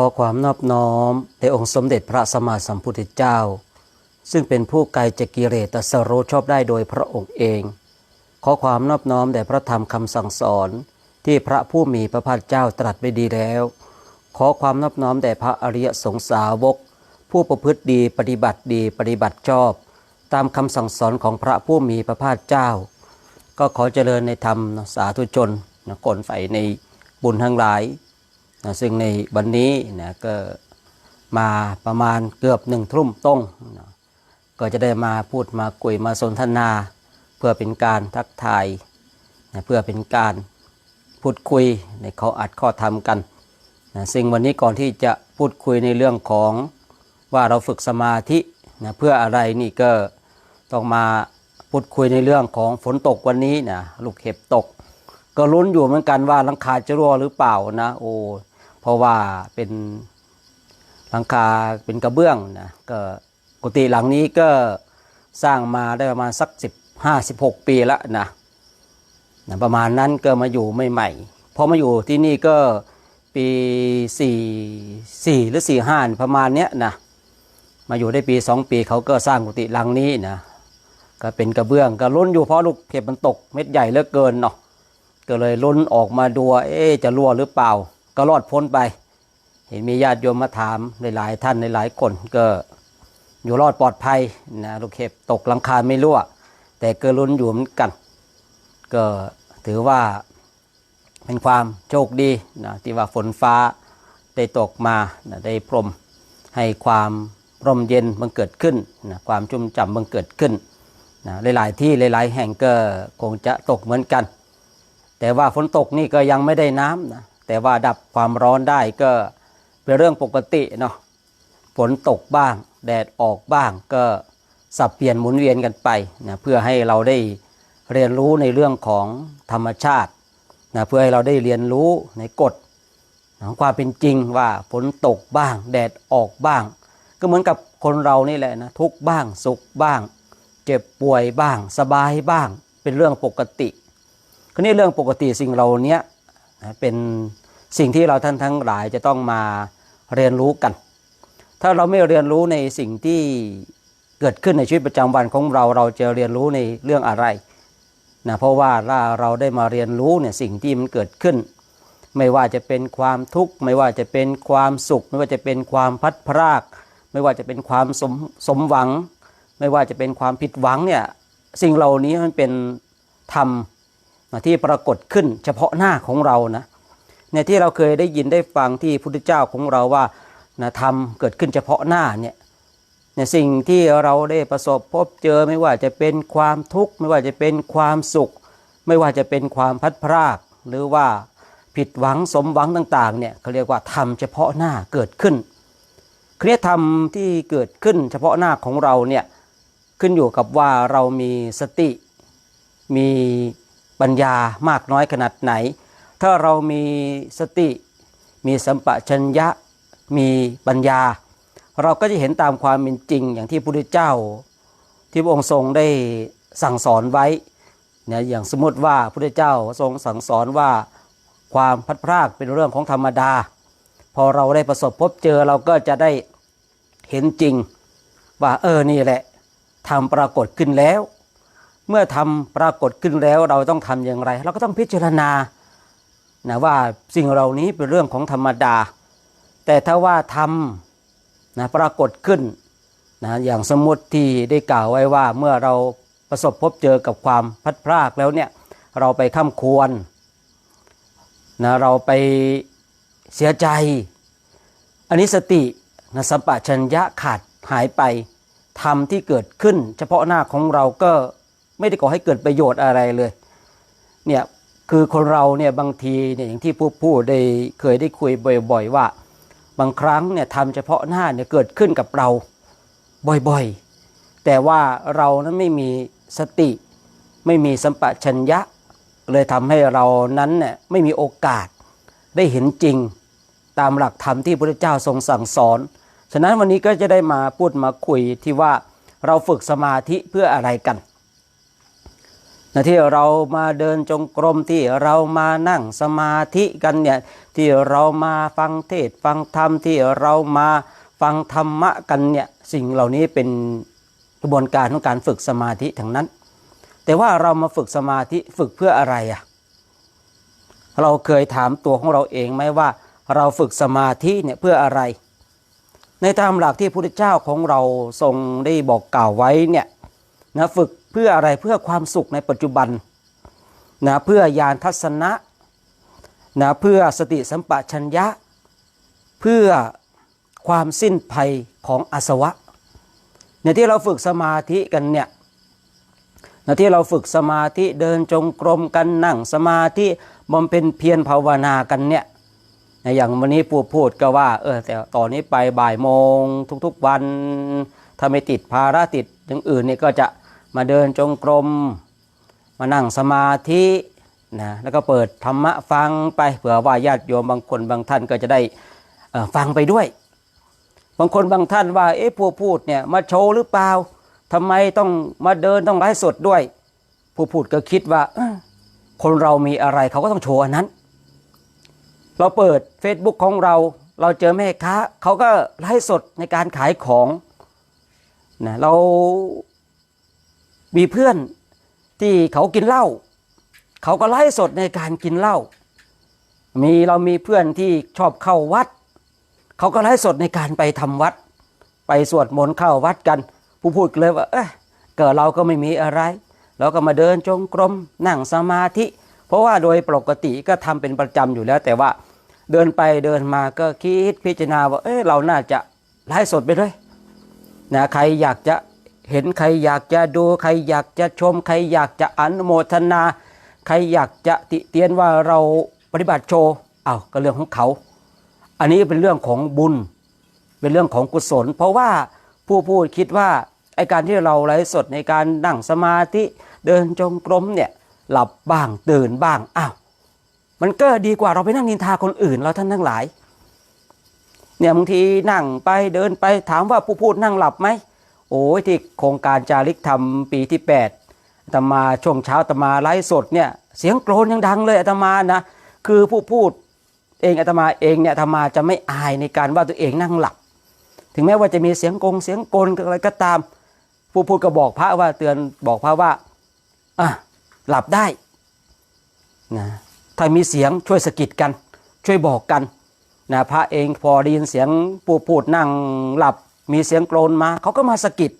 อความนอบน้อมแด่องค์สมเด็จพระสัมมาสัมพุทธเจ้าซึ่งเป็นผู้ไกลจากกิเลสตรัสรู้ชอบได้โดยพระองค์เองขอความนอบน้อมแด่พระธรรมคำสั่งสอนที่พระผู้มีพระภาคเจ้าตรัสไว้ดีแล้วขอความนอบน้อมแด่พระอริยสงสาวกผู้ประพฤติดีปฏิบัติดีปฏิบัติชอบตามคำสั่งสอนของพระผู้มีพระภาคเจ้าก็ขอเจริญในธรรมสาธุชนคนใฝ่ในบุญทั้งหลายซึ่งในวันนี้ก็มาประมาณเกือบ1 ทุ่มตรงก็จะได้มาพูดมาคุยมาสนทนาเพื่อเป็นการทักทายเพื่อเป็นการพูดคุยในข้ออัดข้อธรรมกันซึ่งวันนี้ก่อนที่จะพูดคุยในเรื่องของว่าเราฝึกสมาธิเพื่ออะไรนี่ก็ต้องมาพูดคุยในเรื่องของฝนตกวันนี้ลูกเห็บตกก็ลุ้นอยู่เหมือนกันว่าหลังคาจะรั่วหรือเปล่านะเพราะว่าเป็นหลังคาเป็นกระเบื้องก็กุฏิหลังนี้ก็สร้างมาได้ประมาณสัก15-16 ปีแล้วประมาณนั้นก็มาอยู่ใหม่ๆพอมาอยู่ที่นี่ก็ปี44หรือ45ประมาณเนี้ยมาอยู่ได้ปี2 ปีเขาก็สร้างกุฏิหลังนี้ก็เป็นกระเบื้องก็ลุ้นอยู่เพราะลูกเห็บมันตกเม็ดใหญ่เหลือเกินก็เลยลุ้นออกมาดูจะรั่วหรือเปล่าก็รอดพ้นไปเห็นมีญาติโยมมาถามหลายๆท่านหลายๆคนก็อยู่รอดปลอดภัยลูกเห็บตกหลังคาไม่รั่วแต่ก็ลุ้นอยู่เหมือนกันก็ถือว่าเป็นความโชคดีที่ว่าฝนฟ้าได้ตกมาได้พรมให้ความร่มเย็นบังเกิดขึ้นความชุ่มฉ่ำบังเกิดขึ้นหลายๆที่หลายๆแห่งก็คงจะตกเหมือนกันแต่ว่าฝนตกนี่ก็ยังไม่ได้น้ำแต่ว่าดับความร้อนได้ก็เป็นเรื่องปกติฝนตกบ้างแดดออกบ้างก็สับเปลี่ยนหมุนเวียนกันไปเพื่อให้เราได้เรียนรู้ในเรื่องของธรรมชาติเพื่อให้เราได้เรียนรู้ในกฎของความเป็นจริงว่าฝนตกบ้างแดดออกบ้างก็เหมือนกับคนเรานี่แหละทุกข์บ้างสุขบ้างเจ็บป่วยบ้างสบายบ้างเป็นเรื่องปกติก็นี่เรื่องปกติสิ่งเราเนี้ยเป็นสิ่งที่เราท่านทั้งหลายจะต้องมาเรียนรู้กันถ้าเราไม่เรียนรู้ในสิ่งที่เกิดขึ้นในชีวิตประจำวันของเราเราจะเรียนรู้ในเรื่องอะไรเพราะว่าถ้าเราได้มาเรียนรู้สิ่งที่มันเกิดขึ้นไม่ว่าจะเป็นความทุกข์ไม่ว่าจะเป็นความสุขไม่ว่าจะเป็นความพัดพรากไม่ว่าจะเป็นความสมหวังไม่ว่าจะเป็นความผิดหวังสิ่งเหล่านี้มันเป็นธรรมที่ปรากฏขึ้นเฉพาะหน้าของเราที่เราเคยได้ยินได้ฟังที่พระพุทธเจ้าของเราว่าธรรมเกิดขึ้นเฉพาะหน้าสิ่งที่เราได้ประสบพบเจอไม่ว่าจะเป็นความทุกข์ไม่ว่าจะเป็นความสุขไม่ว่าจะเป็นความพัดพรากหรือว่าผิดหวังสมหวังต่างๆเขาเรียกว่าธรรมเฉพาะหน้าเกิดขึ้นเครียดธรรมที่เกิดขึ้นเฉพาะหน้าของเราขึ้นอยู่กับว่าเรามีสติมีปัญญามากน้อยขนาดไหนถ้าเรามีสติมีสัมปชัญญะมีปัญญาเราก็จะเห็นตามความเป็นจริงอย่างที่พระพุทธเจ้าที่พระองค์ทรงได้สั่งสอนไว้อย่างสมมติว่าพระพุทธเจ้าทรงสั่งสอนว่าความพลัดพรากเป็นเรื่องของธรรมดาพอเราได้ประสบพบเจอเราก็จะได้เห็นจริงว่านี่แหละธรรมปรากฏขึ้นแล้วเมื่อธรรมปรากฏขึ้นแล้วเราต้องทำอย่างไรเราก็ต้องพิจารณาว่าสิ่งเหล่านี้เป็นเรื่องของธรรมดาแต่ถ้าว่าธรรมปรากฏขึ้นอย่างสมมติที่ได้กล่าวไว้ว่าเมื่อเราประสบพบเจอกับความพลัดพรากแล้วเราไปค้ำควรเราไปเสียใจอันนี้สติสัมปชัญญะขาดหายไปธรรมที่เกิดขึ้นเฉพาะหน้าของเราก็ไม่ได้ก่อให้เกิดประโยชน์อะไรเลยคือคนเราบางทีอย่างที่ผู้ได้เคยได้คุยบ่อยๆว่าบางครั้งธรรมเฉพาะหน้าเกิดขึ้นกับเราบ่อยๆแต่ว่าเรานั้นไม่มีสติไม่มีสัมปชัญญะเลยทำให้เรานั้นไม่มีโอกาสได้เห็นจริงตามหลักธรรมที่พระพุทธเจ้าทรงสั่งสอนฉะนั้นวันนี้ก็จะได้มาพูดมาคุยที่ว่าเราฝึกสมาธิเพื่ออะไรกัน ที่เรามาเดินจงกรมที่เรามานั่งสมาธิกันเนี่ยที่เรามาฟังเทศน์ฟังธรรมที่เรามาฟังธรรมะกันเนี่ยสิ่งเหล่านี้เป็นกระบวนการของการฝึกสมาธิทั้งนั้นแต่ว่าเรามาฝึกสมาธิฝึกเพื่ออะไรอ่ะเราเคยถามตัวของเราเองไหมว่าเราฝึกสมาธิเนี่ยเพื่ออะไรในตามหลักที่พระพุทธเจ้าของเราทรงได้บอกกล่าวไว้เนี่ยนะฝึกเพื่ออะไรเพื่อความสุขในปัจจุบันนะเพื่อญาณทัศนะนะเพื่อสติสัมปชัญญะเพื่อความสิ้นภัยของอาสวะเนี่ยที่เราฝึกสมาธิกันเนี่ยนะที่เราฝึกสมาธิเดินจงกรมกันนั่งสมาธิบำเพ็ญเพียรภาวนากันเนี่ยอย่างวันนี้พูดก็ว่าแต่ตอนนี้ไปบ่ายโมงทุกๆวันถ้าไม่ติดภารติดอย่างอื่นนี่ก็จะมาเดินจงกรมมานั่งสมาธินะแล้วก็เปิดธรรมะฟังไปเผื่อว่าญาติโยมบางคนบางท่านก็จะได้ฟังไปด้วยบางคนบางท่านว่าผู้พูดเนี่ยมาโชว์หรือเปล่าทำไมต้องมาเดินต้องไลฟ์สดด้วยผู้พูดก็คิดว่าคนเรามีอะไรเขาก็ต้องโชว์อันนั้นเราเปิด Facebook ของเราเจอแม่ค้าเขาก็ไลฟ์สดในการขายของนะเรามีเพื่อนที่เขากินเหล้าเขาก็ไลฟ์สดในการกินเหล้าเรามีเพื่อนที่ชอบเข้าวัดเขาก็ไลฟ์สดในการไปทำวัดไปสวดมนต์เข้าวัดกันผู้พูดเลยว่าเกิดเราก็ไม่มีอะไรเราก็มาเดินจงกรมนั่งสมาธิเพราะว่าโดยปกติก็ทำเป็นประจำอยู่แล้วแต่ว่าเดินไปเดินมาก็คิดพิจารณาว่าเราน่าจะไลฟ์สดไปด้วยนะใครอยากจะเห็นใครอยากจะดูใครอยากจะชมใครอยากจะอนุโมทนาใครอยากจะติเตียนว่าเราปฏิบัติโชว์ก็เรื่องของเขาอันนี้เป็นเรื่องของบุญเป็นเรื่องของกุศลเพราะว่าผู้พูดคิดว่าไอ้การที่เราไลฟ์สดในการนั่งสมาธิเดินจงกรมเนี่ยหลับบ้างตื่นบ้างมันก็ดีกว่าเราไปนั่งนินทาคนอื่นเราท่านทั้งหลายเนี่ยบางทีนั่งไปเดินไปถามว่าผู้พูดนั่งหลับไหมโอ้ยที่โครงการจาริกธรรมปีที่8อาตมาช่วงเช้าอาตมาไลฟ์สดเนี่ยเสียงโกรนยังดังเลยอาตมานะคือผู้พูดเองอาตมาเองเนี่ยอาตมาจะไม่อายในการว่าตัวเองนั่งหลับถึงแม้ว่าจะมีเสียงกลอะไรก็ตามผู้พูดก็บอกพระว่าเตือนบอกพระว่าหลับได้นะถ้ามีเสียงช่วยสะกิดกันช่วยบอกกันนะพระเองพอได้ยินเสียงผู้พูดนั่งหลับมีเสียงโกรนมาเขาก็มาสะกิด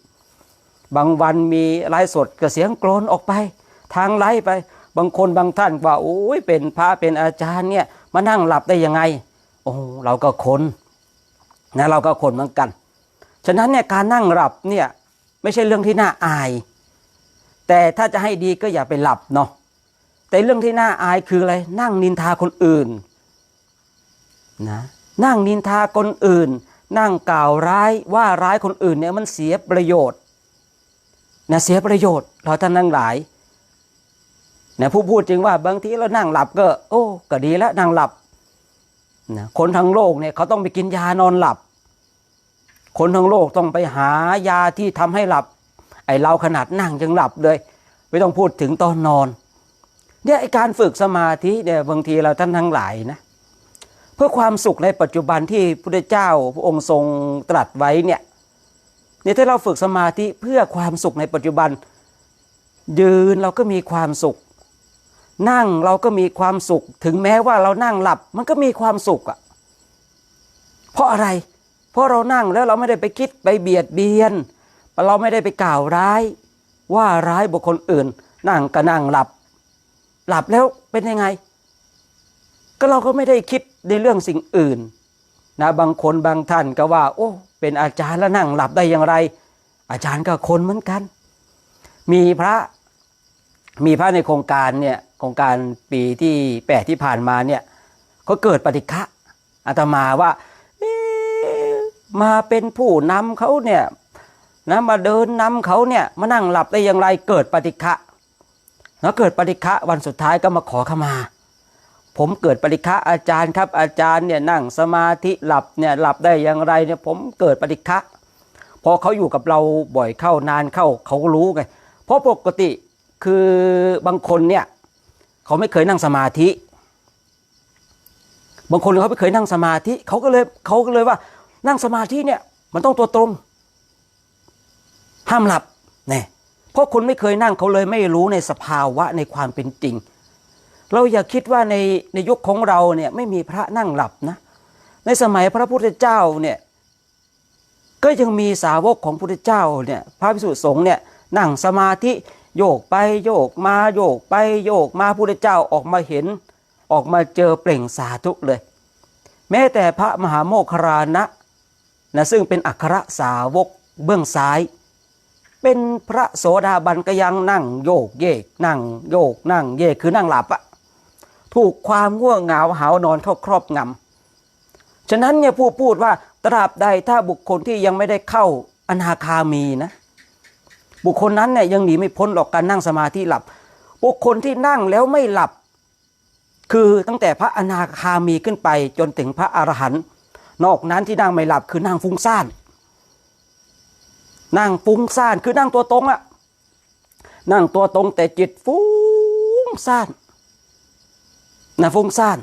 บางวันมีไลฟ์สดก็เสียงโกรนออกไปทางไลฟ์ไปบางคนบางท่านว่าโอ้ยเป็นพระเป็นอาจารย์เนี่ยมานั่งหลับได้ยังไงเราก็คนนะเราก็คนเหมือนกันฉะนั้นเนี่ยการนั่งหลับเนี่ยไม่ใช่เรื่องที่น่าอายแต่ถ้าจะให้ดีก็อย่าไปหลับเนาะแต่เรื่องที่น่าอายคืออะไรนั่งนินทาคนอื่นนะนั่งนินทาคนอื่นนั่งกล่าวร้ายว่าร้ายคนอื่นเนี่ยมันเสียประโยชน์นะเสียประโยชน์เราท่านทั้งหลายนะผู้พูดจึงว่าบางทีเรานั่งหลับก็ดีแล้วนั่งหลับนะคนทั้งโลกเนี่ยเขาต้องไปกินยานอนหลับคนทั้งโลกต้องไปหายาที่ทำให้หลับไอ้เราขนาดนั่งยังหลับเลยไม่ต้องพูดถึงตอนนอนเนี่ยไอ้การฝึกสมาธิเนี่ยบางทีเราท่านทั้งหลายนะเพื่อความสุขในปัจจุบันที่พระพุทธเจ้าพระองค์ทรงตรัสไว้เนี่ยถ้าเราฝึกสมาธิเพื่อความสุขในปัจจุบันยืนเราก็มีความสุขนั่งเราก็มีความสุขถึงแม้ว่าเรานั่งหลับมันก็มีความสุขเพราะอะไรเพราะเรานั่งแล้วเราไม่ได้ไปคิดไปเบียดเบียนเราไม่ได้ไปกล่าวร้ายว่าร้ายบุคคลอื่นนั่งก็นั่งหลับแล้วเป็นยังไงก็เราก็ไม่ได้คิดในเรื่องสิ่งอื่นนะบางคนบางท่านก็ว่าเป็นอาจารย์แล้วนั่งหลับได้อย่างไรอาจารย์ก็คนเหมือนกันมีพระในโครงการเนี่ยโครงการปีที่8ที่ผ่านมาเนี่ยเขาเกิดปฏิฆะอาตมาว่ามาเป็นผู้นำเขาเนี่ยนะมาเดินนำเขาเนี่ยมานั่งหลับได้อย่างไรเกิดปฏิฆะแล้วเกิดปฏิฆะวันสุดท้ายก็มาขอขมาผมเกิดปฏิฆะอาจารย์ครับอาจารย์เนี่ยนั่งสมาธิหลับได้อย่างไรเนี่ยผมเกิดปฏิฆะพอเขาอยู่กับเราบ่อยเข้านานเข้าเขาก็รู้ไงเพราะปกติ คือบางคนเนี่ยเขาไม่เคยนั่งสมาธิบางคนเขาไม่เคยนั่งสมาธิเขาก็เลยว่านั่งสมาธิเนี่ยมันต้องตัวตรงห้ามหลับเนี่ยเพราะคนไม่เคยนั่งเขาเลยไม่รู้ในสภาวะในความเป็นจริงเราอย่าคิดว่าในยุคของเราเนี่ยไม่มีพระนั่งหลับนะในสมัยพระพุทธเจ้าเนี่ยก็ยังมีสาวกของพระพุทธเจ้าเนี่ยพระภิกษุสงฆ์เนี่ยนั่งสมาธิโยกไปโยกมาโยกไปโยกมาพระพุทธเจ้าออกมาเห็นออกมาเจอเปล่งสาธุเลยแม้แต่พระมหาโมคคารณะนะซึ่งเป็นอัครสาวกเบื้องซ้ายเป็นพระโสดาบันก็ยังนั่งโยกเยกนั่งโยกนั่งเยกคือนั่งหลับอะถูกความง่วงเหงาหาวนอนเข้าครอบงำฉะนั้นเนี่ยผู้พูดว่าตราบใดถ้าบุคคลที่ยังไม่ได้เข้าอนาคามีนะบุคคลนั้นเนี่ยยังหนีไม่พ้นหรอกการนั่งสมาธิหลับบุคคลที่นั่งแล้วไม่หลับคือตั้งแต่พระอนาคามีขึ้นไปจนถึงพระอรหันต์นอกนั้นที่นั่งไม่หลับคือนั่งฟุ้งซ่านนั่งฟุ้งซ่านคือนั่งตัวตรงอะนั่งตัวตรงแต่จิตฟุ้งซ่านนะฟุ้งซ่าน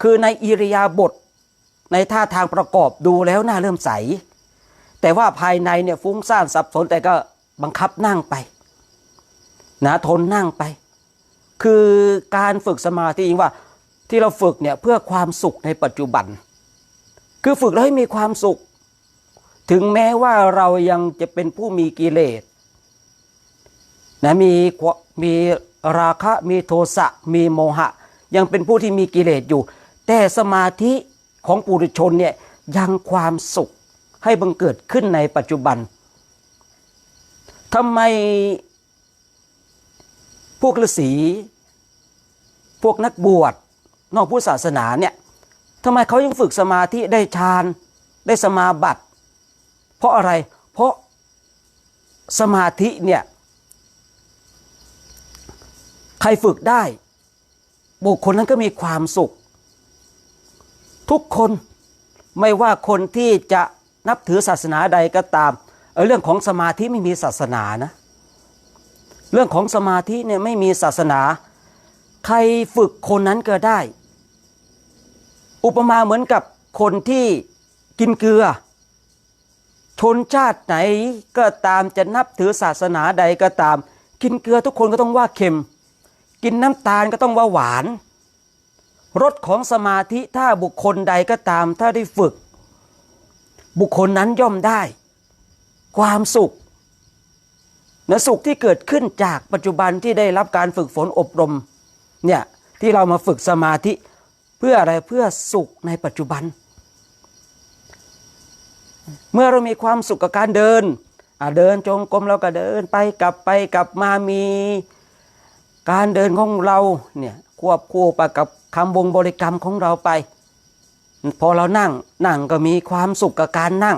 คือในอิริยาบถในท่าทางประกอบดูแล้วน่าเริ่มใสแต่ว่าภายในเนี่ยฟุ้งซ่านสับสนแต่ก็บังคับนั่งไปนะทนนั่งไปคือการฝึกสมาธิจริงว่าที่เราฝึกเนี่ยเพื่อความสุขในปัจจุบันคือฝึกแล้วให้มีความสุขถึงแม้ว่าเรายังจะเป็นผู้มีกิเลสนะมีราคะมีโทสะมีโมหะยังเป็นผู้ที่มีกิเลสอยู่แต่สมาธิของปุถุชนเนี่ยยังความสุขให้บังเกิดขึ้นในปัจจุบันทำไมพวกฤาษีพวกนักบวชนอกพุทธศาสนาเนี่ยทำไมเขายังฝึกสมาธิได้ฌานได้สมาบัติเพราะอะไรเพราะสมาธิเนี่ยใครฝึกได้บุคคลนั้นก็มีความสุขทุกคนไม่ว่าคนที่จะนับถือศาสนาใดก็ตามเรื่องของสมาธิไม่มีศาสนานะเรื่องของสมาธิเนี่ยไม่มีศาสนาใครฝึกคนนั้นก็ได้อุปมาเหมือนกับคนที่กินเกลือชนชาติไหนก็ตามจะนับถือศาสนาใดก็ตามกินเกลือทุกคนก็ต้องว่าเค็มกินน้ำตาลก็ต้องว่าหวานรสของสมาธิถ้าบุคคลใดก็ตามถ้าได้ฝึกบุคคลนั้นย่อมได้ความสุขนะสุขที่เกิดขึ้นจากปัจจุบันที่ได้รับการฝึกฝนอบรมเนี่ยที่เรามาฝึกสมาธิเพื่ออะไรเพื่อสุขในปัจจุบันเมื่อเรามีความสุขกับการเดินจงกรมเราก็เดินไปกลับมามีการเดินของเราเนี่ยควบคู่ไปกับคำวงบริกรรมของเราไปพอเรานั่งก็มีความสุขกับการนั่ง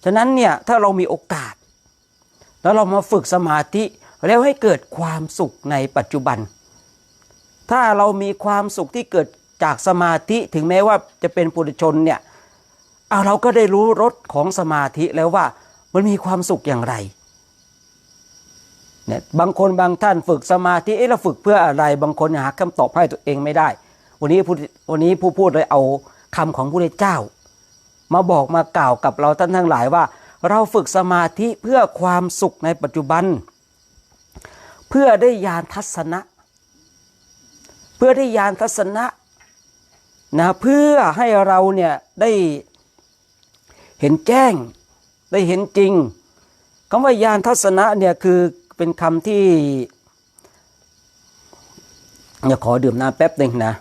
ฉะนั้นเนี่ยถ้าเรามีโอกาสแล้วเรามาฝึกสมาธิแล้วให้เกิดความสุขในปัจจุบันถ้าเรามีความสุขที่เกิดจากสมาธิถึงแม้ว่าจะเป็นปุถุชนเนี่ยเราก็ได้รู้รสของสมาธิแล้วว่ามันมีความสุขอย่างไรเนี่ยบางคนบางท่านฝึกสมาธิเราฝึกเพื่ออะไรบางคนหาคำตอบให้ตัวเองไม่ได้วันนี้ผู้พูดเลยเอาคำของพระพุทธเจ้ามาบอกมากล่าวกับเราท่านทั้งหลายว่าเราฝึกสมาธิเพื่อความสุขในปัจจุบันเพื่อได้ญาณทัศนะเพื่อให้เราเนี่ยได้เห็นแจ้งได้เห็นจริงคำว่าญาณทัศนะเนี่ยคือเป็นคำที่ขอดื่มน้ำแป๊บหนึ่งนะ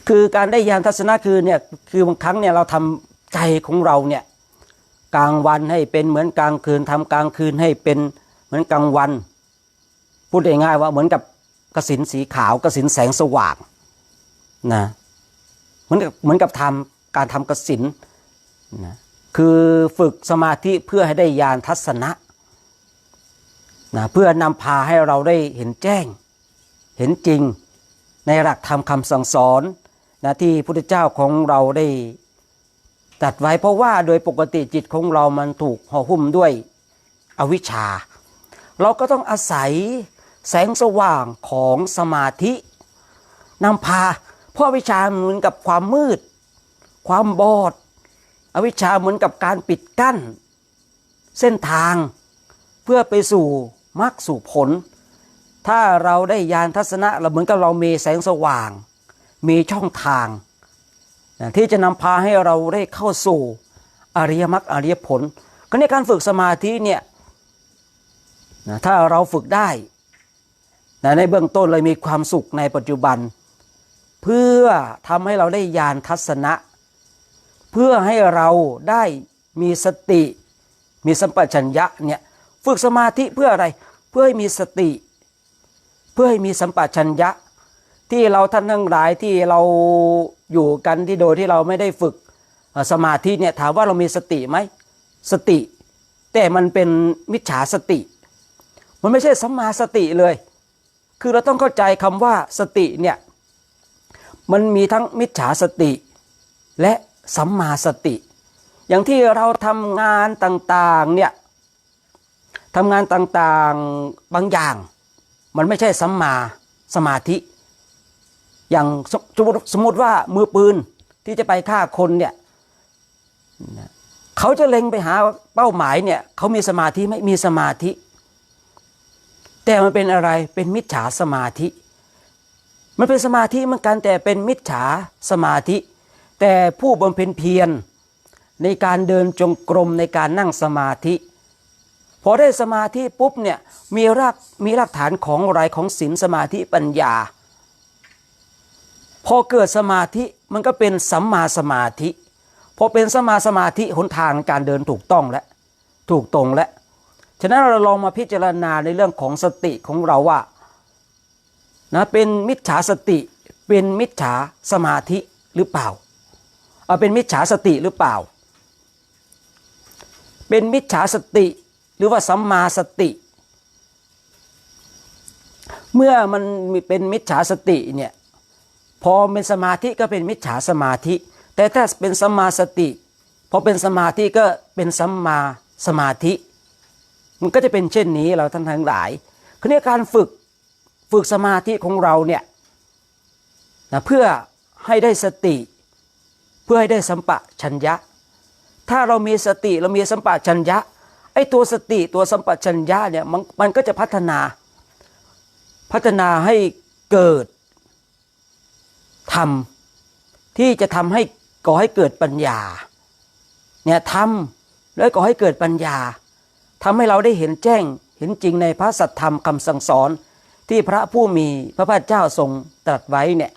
คือการได้ญาณทัศนะคือบางครั้งเนี่ยเราทำใจของเราเนี่ยกลางวันให้เป็นเหมือนกลางคืนทำกลางคืนให้เป็นเหมือนกลางวันพูดง่ายๆว่าเหมือนกับกสิณสีขาวกสิณแสงสว่างนะเหมือนกับการทำกสิณนะคือฝึกสมาธิเพื่อให้ได้ญาณทัศนะนะเพื่อนำพาให้เราได้เห็นแจ้งเห็นจริงในหลักธรรมคำสั่งสอนนะที่พระพุทธเจ้าของเราได้ ตัดไว้เพราะว่าโดยปกติจิตของเรามันถูกห่อหุ้มด้วยอวิชชาเราก็ต้องอาศัยแสงสว่างของสมาธินำพาเพราะอวิชชาเหมือนกับความมืดความบอดอวิชชาเหมือนกับการปิดกั้นเส้นทางเพื่อไปสู่มรรคสู่ผลถ้าเราได้ญาณทัศนะเราเหมือนกับเรามีแสงสว่างมีช่องทางที่จะนำพาให้เราได้เข้าสู่อริยมรรคอริยผลก็ในการฝึกสมาธิเนี่ยถ้าเราฝึกได้ในเบื้องต้นเลยมีความสุขในปัจจุบันเพื่อทำให้เราได้ญาณทัศนะเพื่อให้เราได้มีสติมีสัมปชัญญะเนี่ยฝึกสมาธิเพื่ออะไรเพื่อให้มีสติเพื่อให้มีสัมปชัญญะที่เราท่านทั้งหลายที่เราอยู่กันที่โดยที่เราไม่ได้ฝึกสมาธิเนี่ยถามว่าเรามีสติไหมสติแต่มันเป็นมิจฉาสติมันไม่ใช่สัมมาสติเลยคือเราต้องเข้าใจคำว่าสติเนี่ยมันมีทั้งมิจฉาสติและสัมมาสติอย่างที่เราทำงานต่างๆเนี่ยทำงานต่างๆบางอย่างมันไม่ใช่สัมมาสมาธิอย่างสมมติว่ามือปืนที่จะไปฆ่าคนเนี่ยเขาจะเล็งไปหาเป้าหมายเนี่ยเขามีสมาธิไม่มีสมาธิแต่มันเป็นอะไรเป็นมิจฉาสมาธิมันเป็นสมาธิเหมือนกันแต่เป็นมิจฉาสมาธิแต่ผู้บำเพ็ญเพียรในการเดินจงกรมในการนั่งสมาธิพอได้สมาธิปุ๊บเนี่ยมีรากฐานของอะไรของศีลสมาธิปัญญาพอเกิดสมาธิมันก็เป็นสัมมาสมาธิพอเป็นสัมมาสมาธิหนทางการเดินถูกต้องและถูกตรงและฉะนั้นเราลองมาพิจารณาในเรื่องของสติของเราว่าเป็นมิจฉาสติเป็นมิจฉาสมาธิหรือเปล่าเป็นมิจฉาสติหรือเปล่าเป็นมิจฉาสติหรือว่าสัมมาสติเมื่อมันเป็นมิจฉาสติเนี่ยพอเป็นสมาธิก็เป็นมิจฉาสมาธิแต่ถ้าเป็นสัมมาสติพอเป็นสมาธิก็เป็นสัมมาสมาธิมันก็จะเป็นเช่นนี้เราท่านทั้งหลายคือในการฝึกสมาธิของเราเนี่ยเพื่อให้ได้สติเพื่อให้ได้สัมปชัญญะถ้าเรามีสติเรามีสัมปชัญญะไอ้ตัวสติตัวสัมปชัญญะเนี่ยมันก็จะพัฒนาให้เกิดธรรมที่จะทำให้ก่อให้เกิดปัญญาเนี่ยทำแล้วก่อให้เกิดปัญญาทำให้เราได้เห็นแจ้งเห็นจริงในพระสัทธรรมคำสั่งสอนที่พระผู้มีพระภาคเจ้าทรงตรัสไว้เนี่ย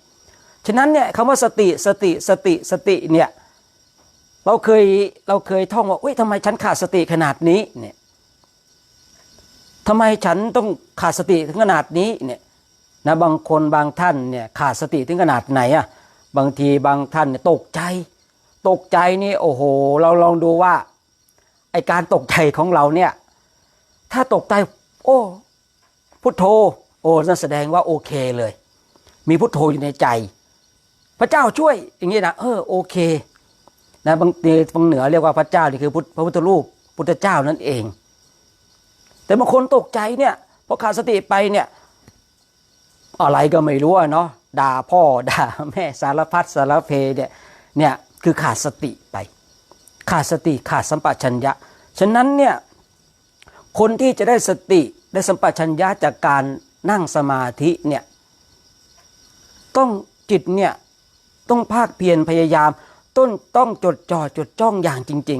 ฉะนั้นเนี่ยคำว่าสติเนี่ยเราเคยท่องว่าทำไมฉันขาดสติขนาดนี้เนี่ยทำไมฉันต้องขาดสติถึงขนาดนี้เนี่ยบางคนบางท่านเนี่ยขาดสติถึงขนาดไหนบางทีบางท่านเนี่ยตกใจนี่โอ้โหเราลองดูว่าไอการตกใจของเราเนี่ยถ้าตกใจโอ้พุทโธนั่นแสดงว่าโอเคเลยมีพุทโธอยู่ในใจพระเจ้าช่วยอย่างนี้นะโอเคบางเหนือเรียกว่าพระเจ้านี่คือพระพุทธรูปพุทธเจ้านั่นเองแต่บางคนตกใจเนี่ยพอขาดสติไปเนี่ยอะไรก็ไม่รู้เนาะด่าพ่อด่าแม่สารพัดสารเพเนี่ยคือขาดสติไปขาดสติขาดสัมปชัญญะฉะนั้นเนี่ยคนที่จะได้สติได้สัมปชัญญะจากการนั่งสมาธิเนี่ยต้องจิตเนี่ยต้องภาคเพียรพยายามต้องจดจ้องอย่างจริง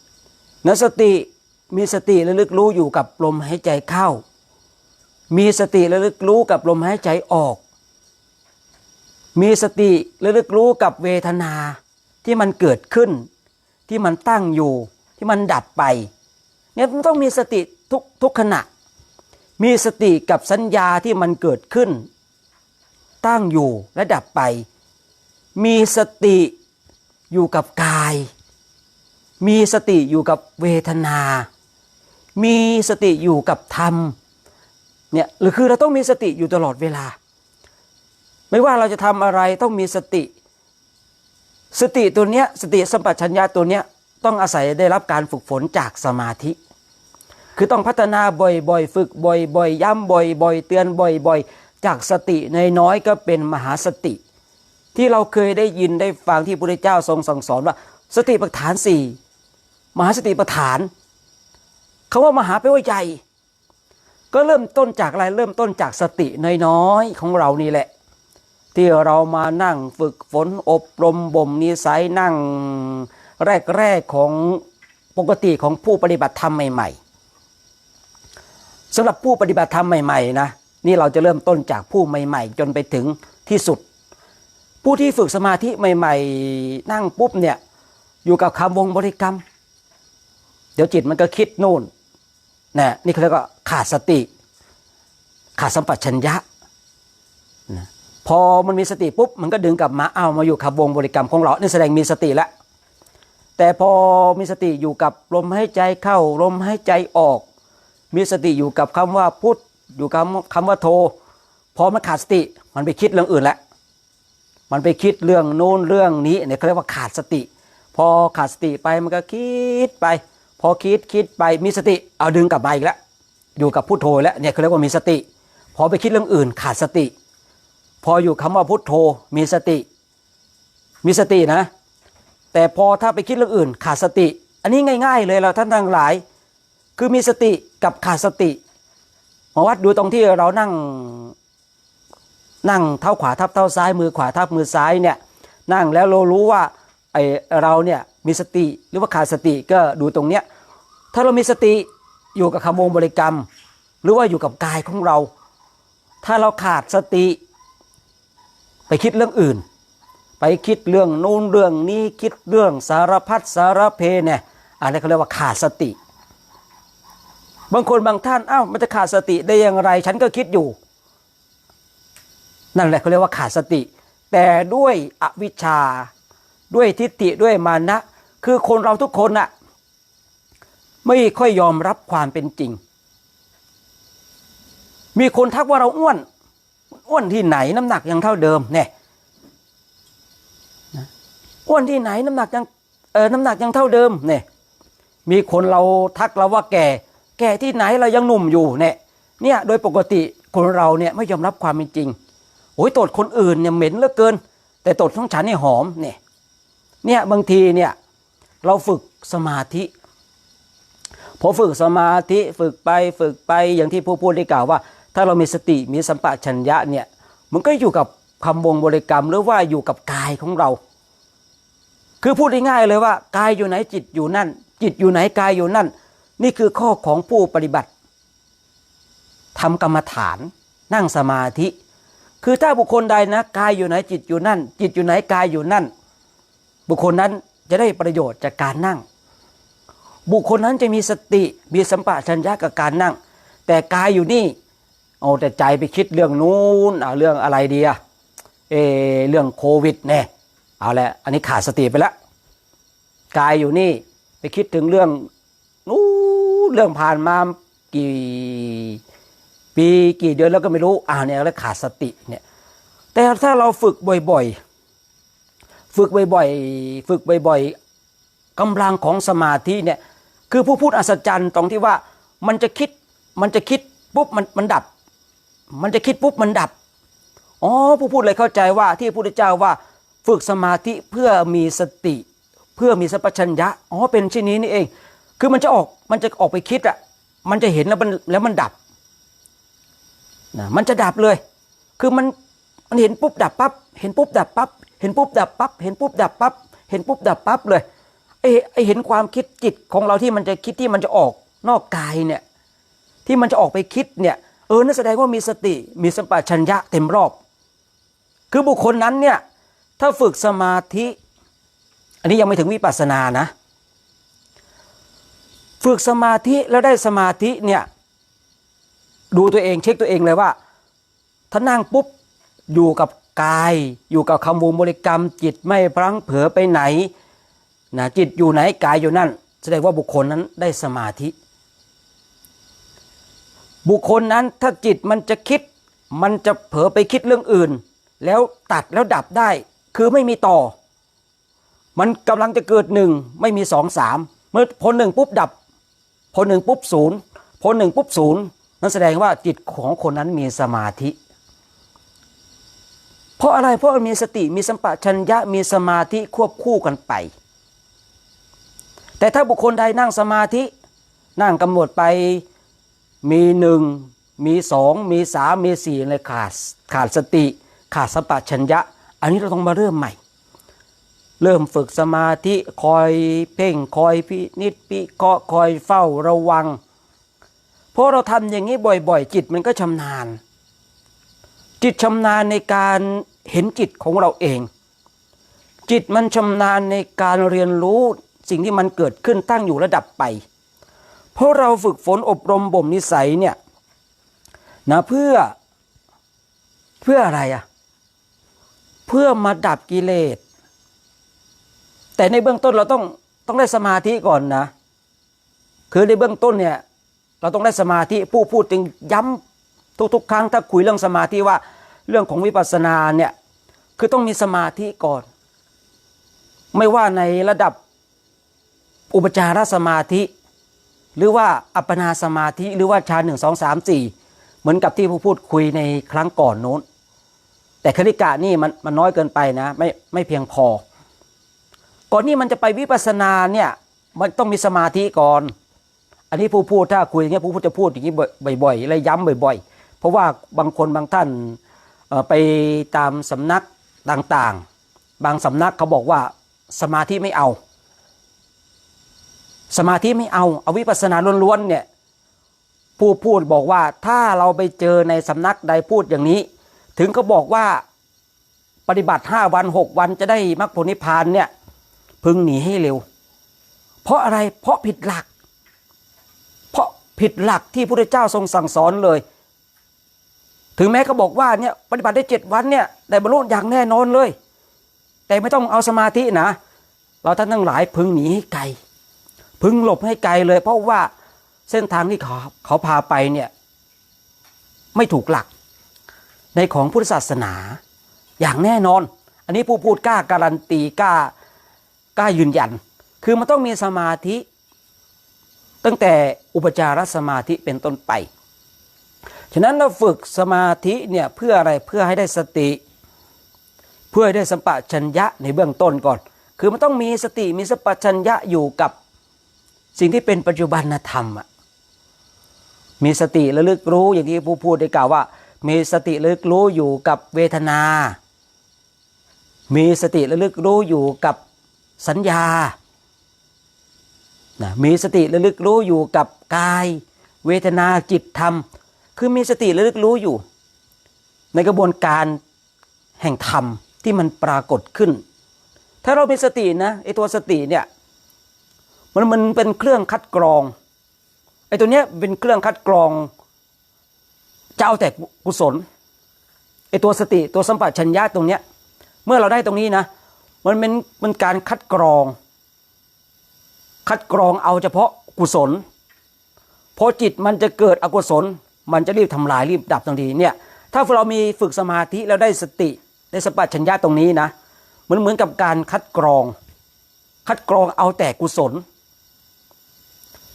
ๆสติมีสติระลึกรู้อยู่กับลมหายใจเข้ามีสติระลึกรู้กับลมหายใจออกมีสติระลึกรู้กับเวทนาที่มันเกิดขึ้นที่มันตั้งอยู่ที่มันดับไปเนี่ยมันต้องมีสติทุกขณะมีสติกับสัญญาที่มันเกิดขึ้นตั้งอยู่และดับไปมีสติอยู่กับกายมีสติอยู่กับเวทนามีสติอยู่กับธรรมเนี่ยหรือคือเราต้องมีสติอยู่ตลอดเวลาไม่ว่าเราจะทำอะไรต้องมีสติ สติตัวเนี้ยสติสัมปชัญญะตัวเนี้ยต้องอาศัยได้รับการฝึกฝนจากสมาธิคือต้องพัฒนาบ่อยๆฝึกบ่อยๆย้ำบ่อยๆเตือนบ่อยๆจากสติน้อยๆก็เป็นมหาสติที่เราเคยได้ยินได้ฟังที่พระพุทธเจ้าทรงสั่งสอนว่าสติปัฏฐานสี่มหาสติปัฏฐานคำว่ามหาแปลว่าใหญ่ก็เริ่มต้นจากอะไรเริ่มต้นจากสติน้อยๆของเรานี่แหละที่เรามานั่งฝึกฝนอบรมบ่มนิสัยนั่งแรกๆของปกติของผู้ปฏิบัติธรรมใหม่ๆสำหรับผู้ปฏิบัติธรรมใหม่ๆนะนี่เราจะเริ่มต้นจากผู้ใหม่ๆจนไปถึงที่สุดผู้ที่ฝึกสมาธิใหม่ๆนั่งปุ๊บเนี่ยอยู่กับคำวงบริกรรมเดี๋ยวจิตมันก็คิดนู่นนะนี่เขาเรียกว่าขาดสติขาดสัมปชัญญะนะพอมันมีสติปุ๊บมันก็ดึงกลับมามาอยู่กับวงบริกรรมของเรานี่แสดงมีสติแล้วแต่พอมีสติอยู่กับลมหายใจเข้าลมหายใจออกมีสติอยู่กับคำว่าพุทอยู่กับคำว่าโทพอมันขาดสติมันไปคิดเรื่องอื่นแล้วมันไปคิดเรื่องโน้นเรื่องนี้เนี่ยเขาเรียกว่าขาดสติพอขาดสติไปมันก็คิดไปพอคิดไปมีสติเอาดึงกลับมาอีกแล้วอยู่กับพุทโธแล้วเนี่ยเขาเรียกว่ามีสติพอไปคิดเรื่องอื่นขาดสติพออยู่คำว่าพุทโธมีสตินะแต่พอถ้าไปคิดเรื่องอื่นขาดสติอันนี้ง่ายๆเลยเราท่านทั้งหลายคือมีสติกับขาดสติมาวัดดูตรงที่เรานั่งเท้าขวาทับเท้าซ้ายมือขวาทับมือซ้ายเนี่ยนั่งแล้วเรารู้ว่าเราเนี่ยมีสติหรือว่าขาดสติก็ดูตรงเนี้ยถ้าเรามีสติอยู่กับคำวงบริกรรมหรือว่าอยู่กับกายของเราถ้าเราขาดสติไปคิดเรื่องอื่นไปคิดเรื่องโน้นเรื่องนี้คิดเรื่องสารพัดสารเพเนี่ยอะไรเขาเรียกว่าขาดสติบางคนบางท่านมันจะขาดสติได้อย่างไรฉันก็คิดอยู่นั่นแหละเขาเรียกว่าขาดสติแต่ด้วยอวิชชาด้วยทิฏฐิด้วยมานะคือคนเราทุกคนไม่ค่อยยอมรับความเป็นจริงมีคนทักว่าเราอ้วนที่ไหนน้ำหนักยังเท่าเดิมเนี่ยอ้วนที่ไหนน้ำหนักยังเท่าเดิมมีคนเราทักเราว่าแก่ที่ไหนเรายังหนุ่มอยู่เนี่ยโดยปกติคนเราเนี่ยไม่ยอมรับความเป็นจริงโอ้ยตดคนอื่นเนี่ยเหม็นเหลือเกินแต่ตดของฉันนี่หอมเนี่ยบางทีเนี่ยเราฝึกสมาธิพอฝึกสมาธิฝึกไปอย่างที่ผู้พูดได้กล่าวว่าถ้าเรามีสติมีสัมปชัญญะเนี่ยมันก็อยู่กับคำวงบริกรรมหรือว่าอยู่กับกายของเราคือพูดง่ายๆเลยว่ากายอยู่ไหนจิตอยู่นั่นจิตอยู่ไหนกายอยู่นั่นนี่คือข้อของผู้ปฏิบัติทำกรรมฐานนั่งสมาธิคือถ้าบุคคลใดนะกายอยู่ไหนจิตอยู่นั่นจิตอยู่ไหนกายอยู่นั่นบุคคลนั้นจะได้ประโยชน์จากการนั่งบุคคลนั้นจะมีสติมีสัมปชัญญะกับการนั่งแต่กายอยู่นี่แต่ใจไปคิดเรื่องนู้นเรื่องอะไรดีเรื่องโควิดเอาละอันนี้ขาดสติไปแล้วกายอยู่นี่ไปคิดถึงเรื่องนู้นเรื่องผ่านมากี่ปีกี่เดือนแล้วก็ไม่รู้เนี่ยแล้วขาดสติเนี่ยแต่ถ้าเราฝึกบ่อยกำลังของสมาธิเนี่ยคือผู้พูดอัศจรรย์ตรงที่ว่ามันจะคิดปุ๊บมันดับมันจะคิดปุ๊บมันดับผู้พูดเลยเข้าใจว่าที่พระพุทธเจ้าว่าฝึกสมาธิเพื่อมีสติเพื่อมีสัมปชัญญะเป็นเช่นนี้นี่เองคือมันจะออกไปคิดมันจะเห็นแล้วมันดับมันจะดับเลยคือมันเห็นปุ๊บดับปั๊บเห็นปุ๊บดับปั๊บเห็นปุ๊บดับปั๊บเห็นปุ๊บดับปั๊บเห็นปุ๊บดับปั๊บเลยเห็นความคิดจิตของเราที่มันจะคิดที่มันจะออกนอกกายเนี่ยที่มันจะออกไปคิดเนี่ยนั่นแสดงว่ามีสติมีสัมปชัญญะเต็มรอบคือบุคคลนั้นเนี่ยถ้าฝึกสมาธิอันนี้ยังไม่ถึงวิปัสสนานะฝึกสมาธิแล้วได้สมาธิเนี่ยดูตัวเองเช็คตัวเองเลยว่าถ้านั่งปุ๊บอยู่กับกายอยู่กับคำวงบริกรรมจิตไม่พลั้งเผลอไปไหนจิตอยู่ไหนกายอยู่นั่นแสดงว่าบุคคลนั้นได้สมาธิบุคคลนั้นถ้าจิตมันจะคิดมันจะเผลอไปคิดเรื่องอื่นแล้วตัดแล้วดับได้คือไม่มีต่อ มันกำลังจะเกิดหนึ่งไม่มีสองสามเมื่อพลหนึ่งปุ๊บดับพลหนึ่งปุ๊บศูนย์พลหนึ่งปุ๊บศูนย์นั่นแสดงว่าจิตของคนนั้นมีสมาธิเพราะอะไรเพราะมีสติมีสัมปชัญญะมีสมาธิควบคู่กันไปแต่ถ้าบุคคลใดนั่งสมาธินั่งกำหนดไปมีหนึ่งมีสองมีสามมีสี่เลยขาดสติขาดสัมปชัญญะอันนี้เราต้องมาเริ่มใหม่เริ่มฝึกสมาธิคอยเพ่งคอยพินิจพิเคราะห์คอยเฝ้าระวังเพราะเราทำอย่างนี้บ่อยๆจิตมันก็ชำนาญจิตชำนาญในการเห็นจิตของเราเองจิตมันชำนาญในการเรียนรู้สิ่งที่มันเกิดขึ้นตั้งอยู่ระดับไปเพราะเราฝึกฝนอบรมบ่มนิสัยเนี่ยนะเพื่ออะไรอ่ะเพื่อมาดับกิเลสแต่ในเบื้องต้นเราต้องได้สมาธิก่อนนะคือในเบื้องต้นเนี่ยเราต้องได้สมาธิผู้พูดจึงย้ำทุกครั้งถ้าคุยเรื่องสมาธิว่าเรื่องของวิปัสสนาเนี่ยคือต้องมีสมาธิก่อนไม่ว่าในระดับอุปจารสมาธิหรือว่าอัปปนาสมาธิหรือว่าฌาน1 2 3 4เหมือนกับที่ผู้พูดคุยในครั้งก่อนโน้นแต่คณิกะนี่มันน้อยเกินไปนะไม่เพียงพอก่อนนี้มันจะไปวิปัสสนาเนี่ยมันต้องมีสมาธิก่อนอันนี้ผู้พูดถ้าคุยอย่างเงี้ยผู้พูดจะพูดอย่างนี้บ่อยๆและย้ำบ่อยๆเพราะว่าบางคนบางท่านไปตามสำนักต่างๆบางสำนักเขาบอกว่าสมาธิไม่เอาสมาธิไม่เอาวิปัสสนาล้วนๆเนี่ยผู้พูดบอกว่าถ้าเราไปเจอในสำนักใดพูดอย่างนี้ถึงเขาบอกว่าปฏิบัติ5 วัน 6 วันจะได้มรรคผลนิพพานเนี่ยพึงหนีให้เร็วเพราะอะไรเพราะผิดหลักที่พระพุทธเจ้าทรงสั่งสอนเลยถึงแม้เขาบอกว่าเนี่ยปฏิบัติได้7 วันเนี่ยได้บรรลุอย่างแน่นอนเลยแต่ไม่ต้องเอาสมาธินะเราท่านทั้งหลายพึงหนีให้ไกลพึงหลบให้ไกลเลยเพราะว่าเส้นทางที่เขาพาไปเนี่ยไม่ถูกหลักในของพุทธศาสนาอย่างแน่นอนอันนี้ผู้พูดกล้าการันตีกล้ายืนยันคือมันต้องมีสมาธิตั้งแต่อุปจารสมาธิเป็นต้นไปฉะนั้นเราฝึกสมาธิเนี่ยเพื่ออะไรเพื่อให้ได้สติเพื่อให้ได้สัมปชัญญะในเบื้องต้นก่อนคือมันต้องมีสติมีสัมปชัญญะอยู่กับสิ่งที่เป็นปัจจุบันธรรมมีสติระลึกรู้อย่างที่ผู้พูดได้กล่าวว่ามีสติระลึกรู้อยู่กับเวทนามีสติระลึกรู้อยู่กับสัญญามีสติระลึกรู้อยู่กับกายเวทนาจิตธรรมคือมีสติระลึกรู้อยู่ในกระบวนการแห่งธรรมที่มันปรากฏขึ้นถ้าเรามีสตินะไอ้ตัวสติเนี่ยมันเป็นเครื่องคัดกรองไอ้ตัวเนี้ยเป็นเครื่องคัดกรองจะเอาแต่กุศลไอ้ตัวสติตัวสัมปชัญญะตรงเนี้ยเมื่อเราได้ตรงนี้นะมันการคัดกรองเอาเฉพาะกุศลพอจิตมันจะเกิดอกุศลมันจะรีบทำลายรีบดับทันทีเนี่ยถ้าเรามีฝึกสมาธิแล้วได้สติได้สัมปชัญญะตรงนี้นะเหมือนกับการคัดกรองเอาแต่กุศล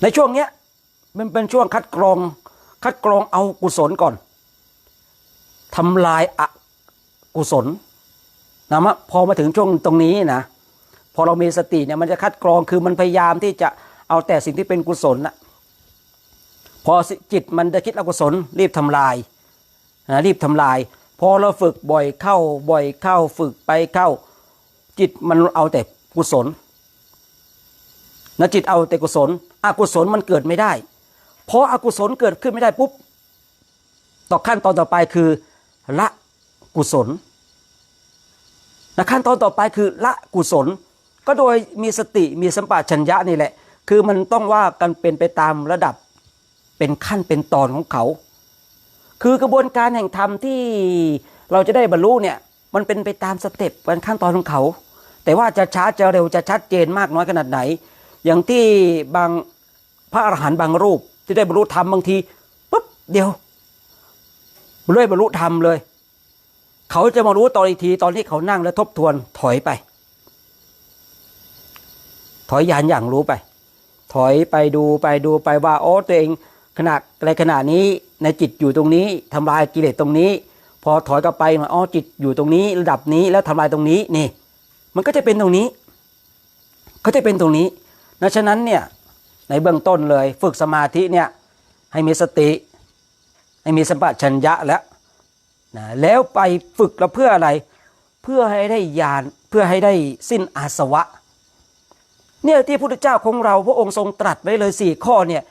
ในช่วงเนี้ยมันเป็นช่วงคัดกรองเอากุศลก่อนทำลายอกุศลนะพอมาถึงช่วงตรงนี้นะพอเรามีสติเนี่ยมันจะคัดกรองคือมันพยายามที่จะเอาแต่สิ่งที่เป็นกุศลนะพอจิตมันจะคิดอกุศลรีบทำลายพอเราฝึกบ่อยเข้าฝึกไปเข้าจิตมันเอาแต่กุศลนะจิตเอาแต่กุศลอกุศลมันเกิดไม่ได้พออกุศลเกิดขึ้นไม่ได้ปุ๊บต่อขั้นตอนต่อไปคือละกุศลนะขั้นตอนต่อไปคือละกุศลก็โดยมีสติมีสัมปชัญญะนี่แหละคือมันต้องว่ากันเป็นไปตามระดับเป็นขั้นเป็นตอนของเขาคือกระบวนการแห่งธรรมที่เราจะได้บรรลุเนี่ยมันเป็นไปตามสเต็ปเป็นขั้นตอนของเขาแต่ว่าจะช้าจะเร็วจะชัดเจนมากน้อยขนาดไหนอย่างที่บางพระอรหันต์บางรูปที่ได้บรรลุธรรมบางทีปุ๊บเดียวเลยบรรลุธรรมเลยเขาจะมารู้ตอนอีกทีตอนที่เขานั่งและทบทวนถอยไป ถอยยานอย่างรู้ไปถอยไปดูไปว่าโอ้ตัวเองขณะนี้ในจิตอยู่ตรงนี้ทำลายกิเลสตรงนี้พอถอยกลับไปอ๋อจิตอยู่ตรงนี้ระดับนี้แล้วทำลายตรงนี้นี่มันก็จะเป็นตรงนี้นะฉะนั้นเนี่ยในเบื้องต้นเลยฝึกสมาธิเนี่ยให้มีสติให้มีสัมปชัญญะแล้วไปฝึกแล้วเพื่ออะไรเพื่อให้ได้ญาณเพื่อให้ได้สิ้นอาสวะเนี่ยที่พระพุทธเจ้าของเราพระองค์ทรงตรัสไว้เลย4ข้อเนี่ย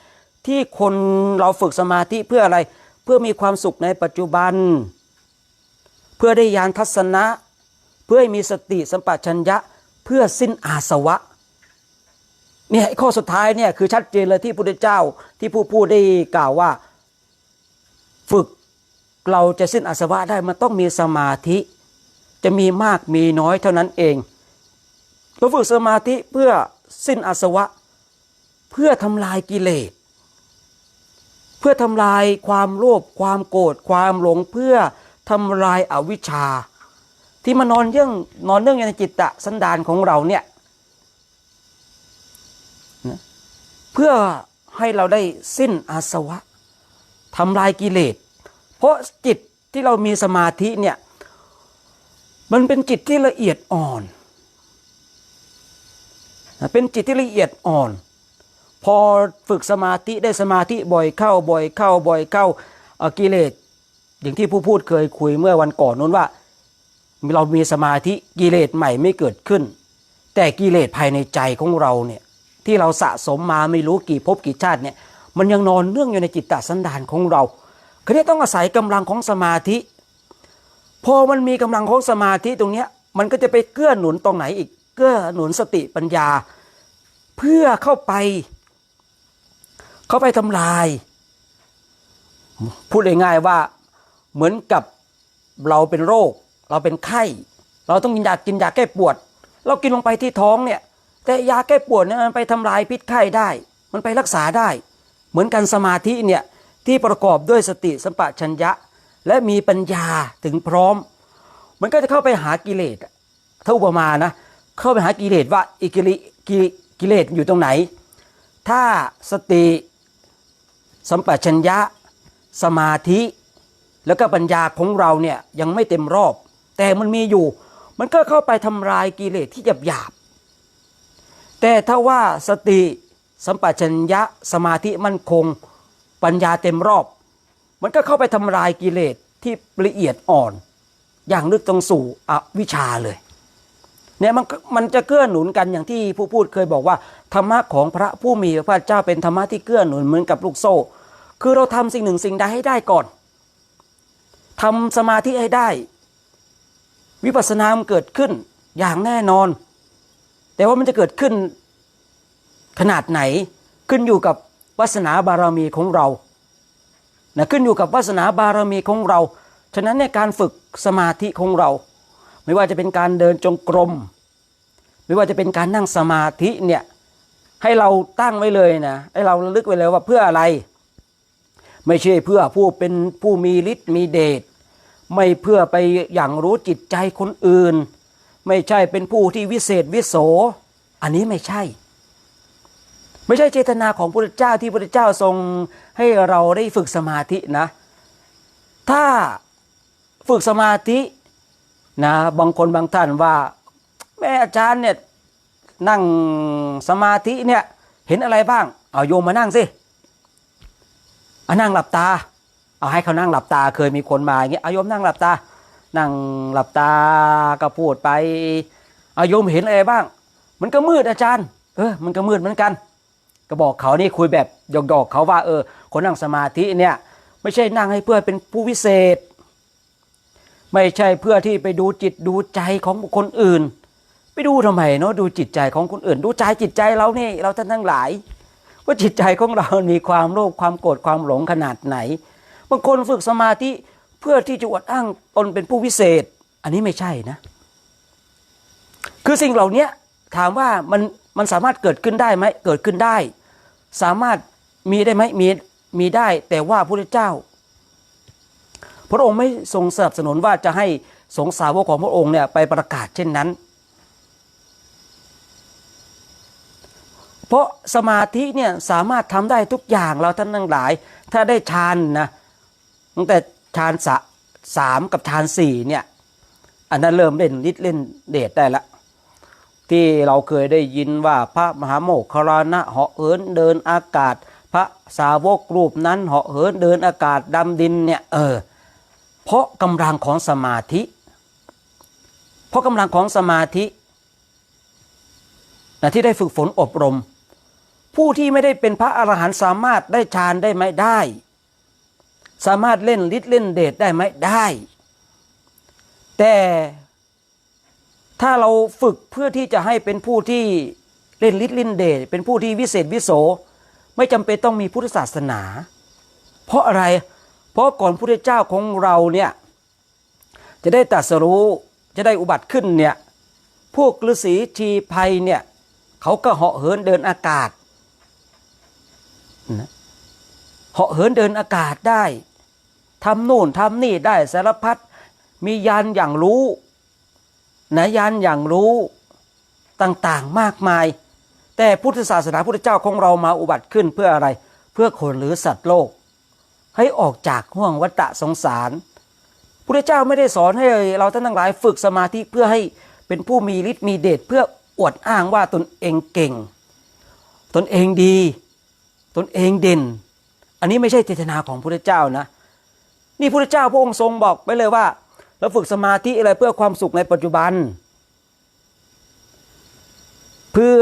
ที่คนเราฝึกสมาธิเพื่ออะไรเพื่อมีความสุขในปัจจุบันเพื่อได้ญาณทัศนะเพื่อให้มีสติสัมปชัญญะเพื่อสิ้นอาสวะเนี่ยข้อสุดท้ายเนี่ยคือชัดเจนเลยที่พระพุทธเจ้าที่ผู้พูดได้กล่าวว่าฝึกเราจะสิ้นอาสวะได้มันต้องมีสมาธิจะมีมากมีน้อยเท่านั้นเองเราฝึกสมาธิเพื่อสิ้นอาสวะเพื่อทำลายกิเลสเพื่อทำลายความโลภความโกรธความหลงเพื่อทำลายอวิชชาที่มานอนเนื่องอยู่ในจิตตสันดานของเราเนี่ยเพื่อให้เราได้สิ้นอาสวะทำลายกิเลสเพราะจิตที่เรามีสมาธิเนี่ยมันเป็นจิตที่ละเอียดอ่อนเป็นจิตที่ละเอียดอ่อนพอฝึกสมาธิได้สมาธิบ่อยเข้ากิเลสอย่างที่ผู้พูดเคยคุยเมื่อวันก่อนนู้นว่าเรามีสมาธิกิเลสใหม่ไม่เกิดขึ้นแต่กิเลสภายในใจของเราเนี่ยที่เราสะสมมาไม่รู้กี่ภพกี่ชาติเนี่ยมันยังนอนเนื่องอยู่ในจิตตสันดานของเราคือเนี่ยต้องอาศัยกำลังของสมาธิพอมันมีกำลังของสมาธิตรงเนี้ยมันก็จะไปเกื้อหนุนตรงไหนอีกเกื้อหนุนสติปัญญาเพื่อเข้าไปทำลายพูดง่ายๆว่าเหมือนกับเราเป็นโรคเราเป็นไข้เราต้องกินยาแก้ปวดเรากินลงไปที่ท้องเนี่ยแต่ยาแก้ปวดเนี่ยมันไปทำลายพิษไข้ได้มันไปรักษาได้เหมือนกันสมาธิเนี่ยที่ประกอบด้วยสติสัมปชัญญะและมีปัญญาถึงพร้อมมันก็จะเข้าไปหากิเลสถ้าอุปมานะเข้าไปหากิเลสว่ากิเลสอยู่ตรงไหนถ้าสติสัมปชัญญะสมาธิแล้วก็ปัญญาของเราเนี่ยยังไม่เต็มรอบแต่มันมีอยู่มันก็เข้าไปทำลายกิเลสที่หยาบแต่ถ้าว่าสติสัมปชัญญะสมาธิมั่นคงปัญญาเต็มรอบมันก็เข้าไปทำลายกิเลสที่ละเอียดอ่อนอย่างลึกตรงสู่อวิชชาเลยเนี่ยมันจะเกื้อหนุนกันอย่างที่ผู้พูดเคยบอกว่าธรรมะของพระผู้มีพระเจ้าเป็นธรรมะที่เกื้อหนุนเหมือนกับลูกโซ่คือเราทำสิ่งหนึ่งสิ่งใดให้ได้ก่อนทำสมาธิให้ได้วิปัสสนามันเกิดขึ้นอย่างแน่นอนแต่ว่ามันจะเกิดขึ้นขนาดไหนขึ้นอยู่กับวาสนาบารมีของเราขึ้นอยู่กับวาสนาบารมีของเราฉะนั้นในการฝึกสมาธิของเราไม่ว่าจะเป็นการเดินจงกรมไม่ว่าจะเป็นการนั่งสมาธิเนี่ยให้เราตั้งไว้เลยนะให้เราระลึกไว้เลยว่าเพื่ออะไรไม่ใช่เพื่อเป็นผู้มีฤทธิ์มีเดชไม่เพื่อไปอย่างรู้จิตใจคนอื่นไม่ใช่เป็นผู้ที่วิเศษวิโสอันนี้ไม่ใช่เจตนาของพระพุทธเจ้าที่พระพุทธเจ้าทรงให้เราได้ฝึกสมาธินะถ้าฝึกสมาธินะบางคนบางท่านว่าแม่อาจารย์เนี่ยนั่งสมาธิเนี่ยเห็นอะไรบ้างเอาโยมมานั่งสินั่งหลับตาเอาให้เขานั่งหลับตาเคยมีคนมาอย่างเงี้ยเอาโยมนั่งหลับตานั่งหลับตาก็พูดไปเอาโยมเห็นอะไรบ้างมันก็มืดอาจารย์มันก็มืดเหมือนกันก็บอกเขานี่คุยแบบหยอกๆเขาว่าคนนั่งสมาธิเนี่ยไม่ใช่นั่งให้เพื่อเป็นผู้วิเศษไม่ใช่เพื่อที่ไปดูจิตดูใจของคนอื่นไปดูทำไมเนาะดูจิตใจของคนอื่นดูใจจิตใจเรานี่เราท่านทั้งหลายว่าจิตใจของเรามีความโลภความโกรธความหลงขนาดไหนบางคนฝึกสมาธิเพื่อที่จะอวดอ้างตนเป็นผู้วิเศษอันนี้ไม่ใช่นะคือสิ่งเหล่านี้ถามว่ามันสามารถเกิดขึ้นได้ไหมเกิดขึ้นได้สามารถมีได้ไหมมีได้แต่ว่าพระพุทธเจ้าพระองค์ไม่ทรงสนับสนุนว่าจะให้สงฆ์สาวกของพระองค์เนี่ยไปประกาศเช่นนั้น เพราะสมาธิเนี่ยสามารถทำได้ทุกอย่างเราท่านทั้งหลายถ้าได้ฌานนะตั้งแต่ฌานสามกับฌานสี่เนี่ยอันนั้นเริ่มเล่นฤทธิ์เล่นเดชได้ละที่เราเคยได้ยินว่าพระมหาโมคคัลลานะเหาะเหินเดินอากาศพระสาวกรูปนั้นเหาะเหินเดินอากาศดำดินเนี่ยเพราะกำลังของสมาธิเพราะกำลังของสมาธินะที่ได้ฝึกฝนอบรมผู้ที่ไม่ได้เป็นพระอรหันต์สามารถได้ฌานได้ไหมได้สามารถเล่นฤทธิ์เล่นเดชได้ไหมได้แต่ถ้าเราฝึกเพื่อที่จะให้เป็นผู้ที่เล่นฤทธิ์เล่นเดชเป็นผู้ที่วิเศษวิโสไม่จำเป็นต้องมีพุทธศาสนาเพราะอะไรเพราะก่อนพุทธเจ้าของเราเนี่ยจะได้ตรัสรู้จะได้อุบัติขึ้นเนี่ยพวกฤาษีชีไพรเนี่ยเขาก็เหาะเหินเดินอากาศเหาะเหินเดินอากาศได้ทำโน่นทำนี่ได้สารพัดมียานอย่างรู้นะยานอย่างรู้ต่างๆมากมายแต่พุทธศาสนาพุทธเจ้าของเรามาอุบัติขึ้นเพื่ออะไรเพื่อคนหรือสัตว์โลกให้ออกจากห่วงวัฏสงสารพุทธเจ้าไม่ได้สอนให้เราท่านทั้งหลายฝึกสมาธิเพื่อให้เป็นผู้มีฤทธิ์มีเดชเพื่ออวดอ้างว่าตนเองเก่งตนเองดีตนเองเด่นอันนี้ไม่ใช่เจตนาของพุทธเจ้านะนี่พุทธเจ้าพระองค์ทรงบอกไปเลยว่าเราฝึกสมาธิอะไรเพื่อความสุขในปัจจุบันเพื่อ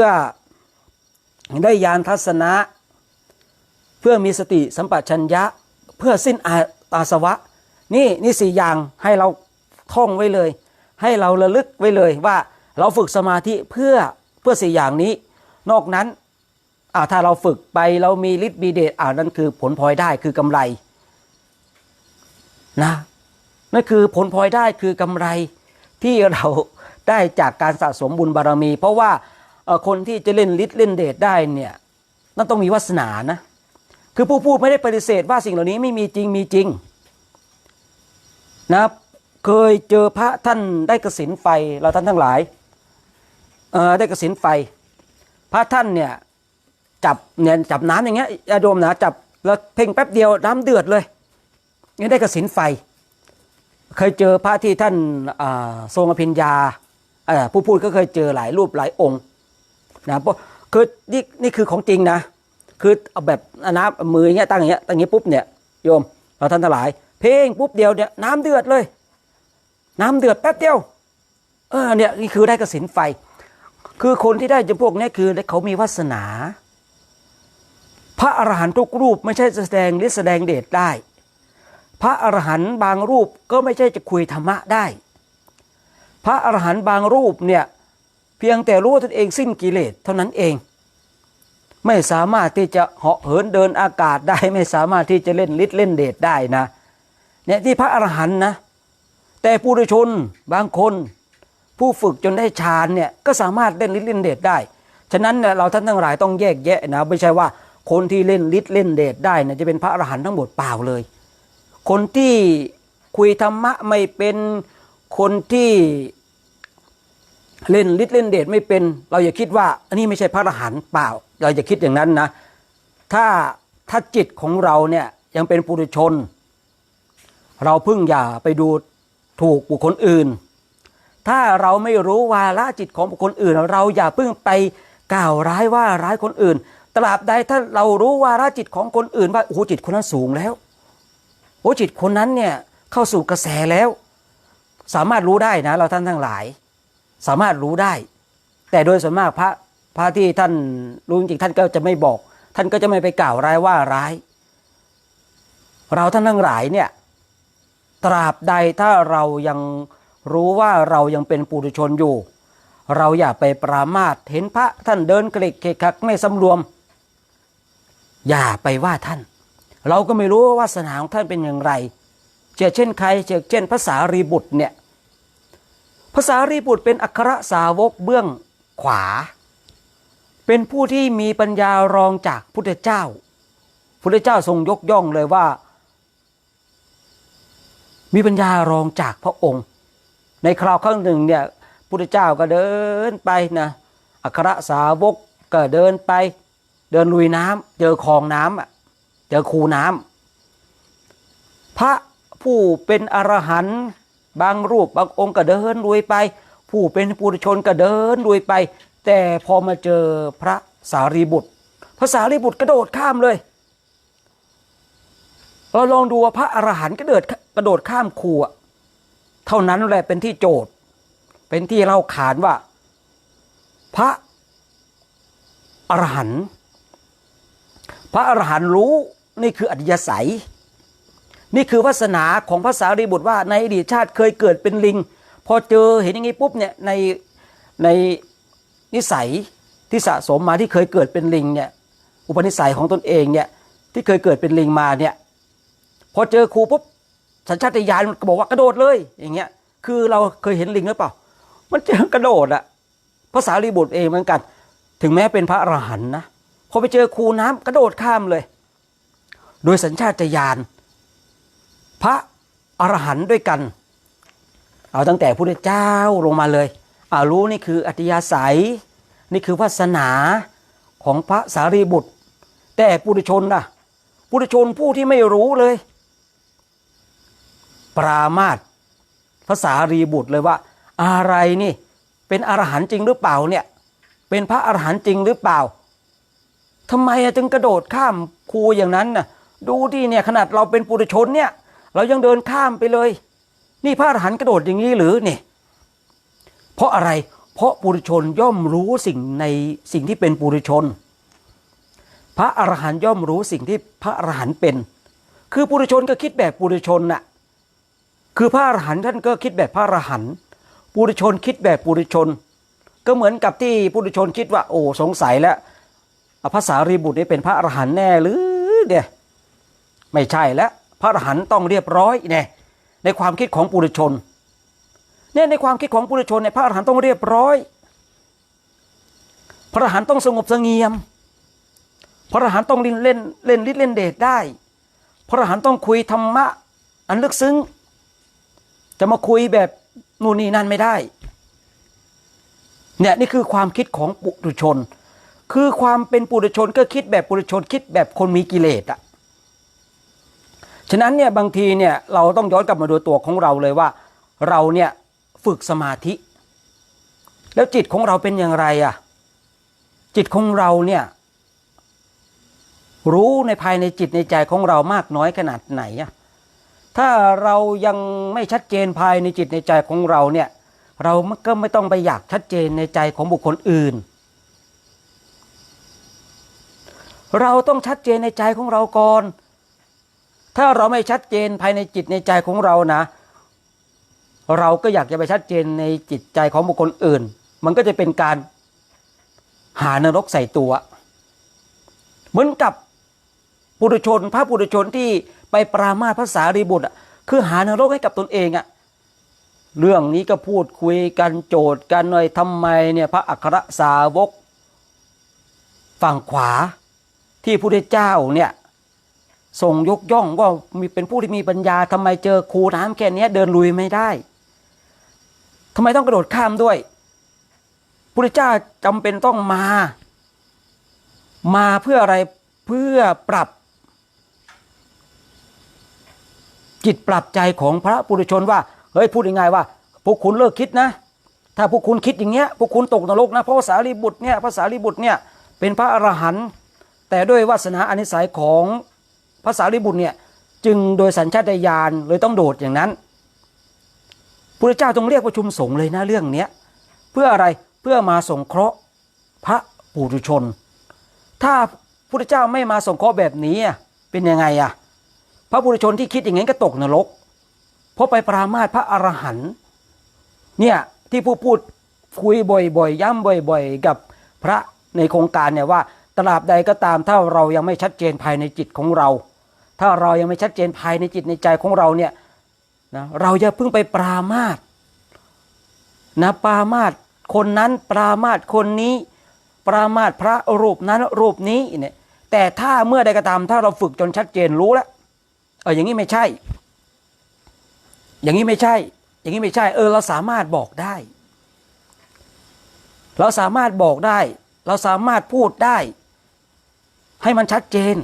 ได้ญาณทัศนะเพื่อมีสติสัมปชัญญะเพื่อสิ้นอาสวะนี่สี่อย่างให้เราท่องไว้เลยให้เราระลึกไว้เลยว่าเราฝึกสมาธิเพื่อสี่อย่างนี้นอกนั้นถ้าเราฝึกไปเรามีฤทธิ์มีเดชนั่นคือผลพลอยได้คือกำไรนะนั่นคือผลพลอยได้คือกำไรที่เราได้จากการสะสมบุญบารมีเพราะว่าคนที่จะเล่นฤทธิ์เล่นเดชได้เนี่ยนั่นต้องมีวาสนานะคือผู้พูดไม่ได้ปฏิเสธว่าสิ่งเหล่านี้ไม่มีจริงมีจริงนะเคยเจอพระท่านได้กสิณไฟเราท่านทั้งหลายได้กสิณไฟพระท่านเนี่ยจับน้ำอย่างเงี้ยญาติโยมนะจับแล้วเพ่งแป๊บเดียวน้ำเดือดเลยนี่ได้กสิณไฟเคยเจอพระที่ท่านทรงอภิญญาผู้พูดก็เคยเจอหลายรูปหลายองค์นะเพราะคือนี่คือของจริงนะคือเอาแบบน้ำมืออย่างเงี้ยตั้งอย่างเงี้ยปุ๊บเนี่ยโยมเราท่านทั้งหลายเพ่งปุ๊บเดียวเนี่ยน้ำเดือดเลยน้ำเดือดแป๊บเดียวเนี่ยนี่คือได้กสิณไฟคือคนที่ได้จำพวกนี้คือเขามีวาสนาพระอรหันต์ทุกรูปไม่ใช่แสดงฤทธิ์แสดงเดชได้พระอรหันต์บางรูปก็ไม่ใช่จะคุยธรรมะได้พระอรหันต์บางรูปเนี่ยเพียงแต่รู้ว่าตนเองสิ้นกิเลสเท่านั้นเองไม่สามารถที่จะเหาะเหินเดินอากาศได้ไม่สามารถที่จะเล่นฤทธิ์เล่นเดชได้นะเนี่ยที่พระอรหันต์นะแต่ปุถุชนบางคนผู้ฝึกจนได้ฌานเนี่ยก็สามารถเล่นฤทธิ์เล่นเดชได้ฉะนั้นเนี่ยเราท่านทั้งหลายต้องแยกแยะนะไม่ใช่ว่าคนที่เล่นฤทธิ์เล่นเดชได้เนี่ยจะเป็นพระอรหันต์ทั้งหมดเปล่าเลยคนที่คุยธรรมะไม่เป็นคนที่เล่นฤทธิ์เล่นเดชไม่เป็นเราอย่าคิดว่าอันนี้ไม่ใช่พระอรหันต์เปล่าเราอย่าคิดอย่างนั้นนะถ้าจิตของเราเนี่ยยังเป็นปุถุชนเราพึ่งอย่าไปดูถูกบุคคลอื่นถ้าเราไม่รู้วาระจิตของบุคคลอื่นเราอย่าพึ่งไปกล่าวร้ายว่าร้ายคนอื่นตราบใดถ้าเรารู้วาระจิตของคนอื่นว่าโอ้จิตคนนั้นสูงแล้วโอ้จิตคนนั้นเนี่ยเข้าสู่กระแสแล้วสามารถรู้ได้นะเราท่านทั้งหลายสามารถรู้ได้แต่โดยส่วนมากพระที่ท่านรู้จริงท่านก็จะไม่บอกท่านก็จะไม่ไปกล่าวร้ายว่าร้ายเราท่านทั้งหลายเนี่ยตราบใดถ้าเรายังรู้ว่าเรายังเป็นปุถุชนอยู่เราอย่าไปปรามาสเห็นพระท่านเดินเกลิกเกะกักไม่สำรวมอย่าไปว่าท่านเราก็ไม่รู้ว่าวาสนาของท่านเป็นอย่างไรเช่นใครเช่นพระสารีบุตรเนี่ยพระสารีบุตรเป็นอัครสาวกเบื้องขวาเป็นผู้ที่มีปัญญารองจากพุทธเจ้าพุทธเจ้าทรงยกย่องเลยว่ามีปัญญารองจากพระองค์ในคราวครั้งหนึ่งเนี่ยพุทธเจ้าก็เดินไปนะอัครสาวกก็เดินไป เดินลุยน้ำเจอคลองน้ำเจอคูน้ำพระผู้เป็นอรหันต์บางรูปบางองค์ก็เดินลุยไปผู้เป็นปุถุชนก็เดินลุยไปแต่พอมาเจอพระสารีบุตรพระสารีบุตรกระโดดข้ามเลยเราลองดูว่าพระอรหันต์กระโดดข้ามคูเท่านั้นแหละเป็นที่โจทย์เป็นที่เล่าขานว่าพระอรหันต์รู้นี่คืออริยสัยนี่คือวาสนาของพระสารีบุตรว่าในอดีตชาติเคยเกิดเป็นลิงพอเจอเห็นอย่างนี้ปุ๊บเนี่ยในนิสัยที่สะสมมาที่เคยเกิดเป็นลิงเนี่ยอุปนิสัยของตนเองเนี่ยที่เคยเกิดเป็นลิงมาเนี่ยพอเจอครูปุ๊บสัญชาตญาณก็บอกว่ากระโดดเลยอย่างเงี้ยคือเราเคยเห็นลิงหรือเปล่ามันเจอกระโดดพระสารีบุตรเองเหมือนกันถึงแม้เป็นพระอรหันต์นะพอไปเจอคูน้ำกระโดดข้ามเลยโดยสัญชาตญาณพระอรหันต์ด้วยกันเอาตั้งแต่พระพุทธเจ้าลงมาเลยรู้นี่คืออัธยาศัยนี่คือวาสนาของพระสารีบุตรแต่ปุถุชนปุถุชนผู้ที่ไม่รู้เลยปรามาสพระสารีบุตรเลยว่าอะไรนี่เป็นอรหันต์จริงหรือเปล่าเนี่ยเป็นพระอรหันต์จริงหรือเปล่าทำไมจึงกระโดดข้ามคูอย่างนั้นน่ะดูดิเนี่ยขนาดเราเป็นปุถุชนเนี่ยเรายังเดินข้ามไปเลยนี่พระอรหันต์กระโดดอย่างนี้หรือเนี่ยเพราะอะไรเพราะปุถุชนย่อมรู้สิ่งที่เป็นปุถุชนพระอรหันต์ย่อมรู้สิ่งที่พระอรหันต์เป็นคือปุถุชนก็คิดแบบปุถุชนน่ะคือพระอรหันต์ท่านก็คิดแบบพระอรหันต์ปุถุชนคิดแบบปุถุชนก็เหมือนกับที่ปุถุชนคิดว่าโอ้สงสัยแล้วพระสารีบุตรนี่เป็นพระอรหันต์แน่หรือเนี่ยไม่ใช่แล้วพระอรหันต์ต้องเรียบร้อยเนี่ยในความคิดของปุถุชนเนี่ยในความคิดของปุถุชนเนี่ยพระอรหันต์ต้องเรียบร้อยพระอรหันต์ต้องสงบเสงี่ยมพระอรหันต์ต้องเล่นฤทธิ์เล่นเดชได้พระอรหันต์ต้องคุยธรรมะอันลึกซึ้งจะมาคุยแบบนู่นนี่นั่นไม่ได้เนี่ยนี่คือความคิดของปุถุชนคือความเป็นปุถุชนก็คิดแบบปุถุชนคิดแบบคนมีกิเลสฉะนั้นเนี่ยบางทีเนี่ยเราต้องย้อนกลับมาดูตัวของเราเลยว่าเราเนี่ยฝึกสมาธิแล้วจิตของเราเป็นอย่างไรจิตของเราเนี่ยรู้ในภายในจิตในใจของเรามากน้อยขนาดไหนถ้าเรายังไม่ชัดเจนภายในจิตในใจของเราเนี่ยเราก็ไม่ต้องไปอยากชัดเจนในใจของบุคคลอื่นเราต้องชัดเจนในใจของเราก่อนถ้าเราไม่ชัดเจนภายในจิตในใจของเรานะเราก็อยากจะไปชัดเจนในจิตใจของบุคคลอื่นมันก็จะเป็นการหานรกใส่ตัวเหมือนกับปุถุชนพระปุถุชนที่ไปปรามาสพระสารีบุตรคือหานรกให้กับตนเองเรื่องนี้ก็พูดคุยกันโจทย์กันหน่อยทำไมเนี่ยพระอัครสาวกฝั่งขวาที่พระพุทธเจ้าเนี่ยทรงยกย่องว่ามีเป็นผู้ที่มีปัญญาทำไมเจอคูน้ำแค่นี้เดินลุยไม่ได้ทำไมต้องกระโดดข้ามด้วยพระพุทธเจ้าจำเป็นต้องมาเพื่ออะไรเพื่อปรับจิตปรับใจของพระปุถุชนว่าเฮ้ยพูดยังไงว่าพวกคุณเลิกคิดนะถ้าพวกคุณคิดอย่างเงี้ยพวกคุณตกนรกนะเพราะพระสารีบุตรเนี่ยเป็นพระอรหันต์แต่ด้วยวาสนาอานิสัยของพระสารีบุตรเนี่ยจึงโดยสัญชาตญาณเลยต้องโดดอย่างนั้นพระเจ้าต้องเรียกประชุมสงฆ์เลยนะเรื่องเนี้ยเพื่ออะไรเพื่อมาสงเคราะห์พระปุถุชนถ้าพระเจ้าไม่มาสงเคราะห์แบบนี้เป็นยังไงพระปุถุชนที่คิดอย่างนี้ก็ตกนรกเพราะไปปรามาสพระอรหันต์เนี่ยที่พูดคุยบ่อยๆย้ำบ่อยๆกับพระในโครงการเนี่ยว่าตราบใดก็ตามถ้าเรายังไม่ชัดเจนภายในจิตของเราถ้าเรายังไม่ชัดเจนภายในจิตในใจของเราเนี่ยนะเราอย่าเพิ่งไปปรามาสนะปรามาสคนนั้นปรามาสคนนี้ปรามาสพระรูปนั้นรูปนี้เนี่ยแต่ถ้าเมื่อใดก็ตามถ้าเราฝึกจนชัดเจนรู้แล้วอย่างนี้ไม่ใช่อย่างนี้ไม่ใช่เราสามารถบอกได้เราสามารถบอกได้เราสามารถพูดได้ ให้มันชัดเจน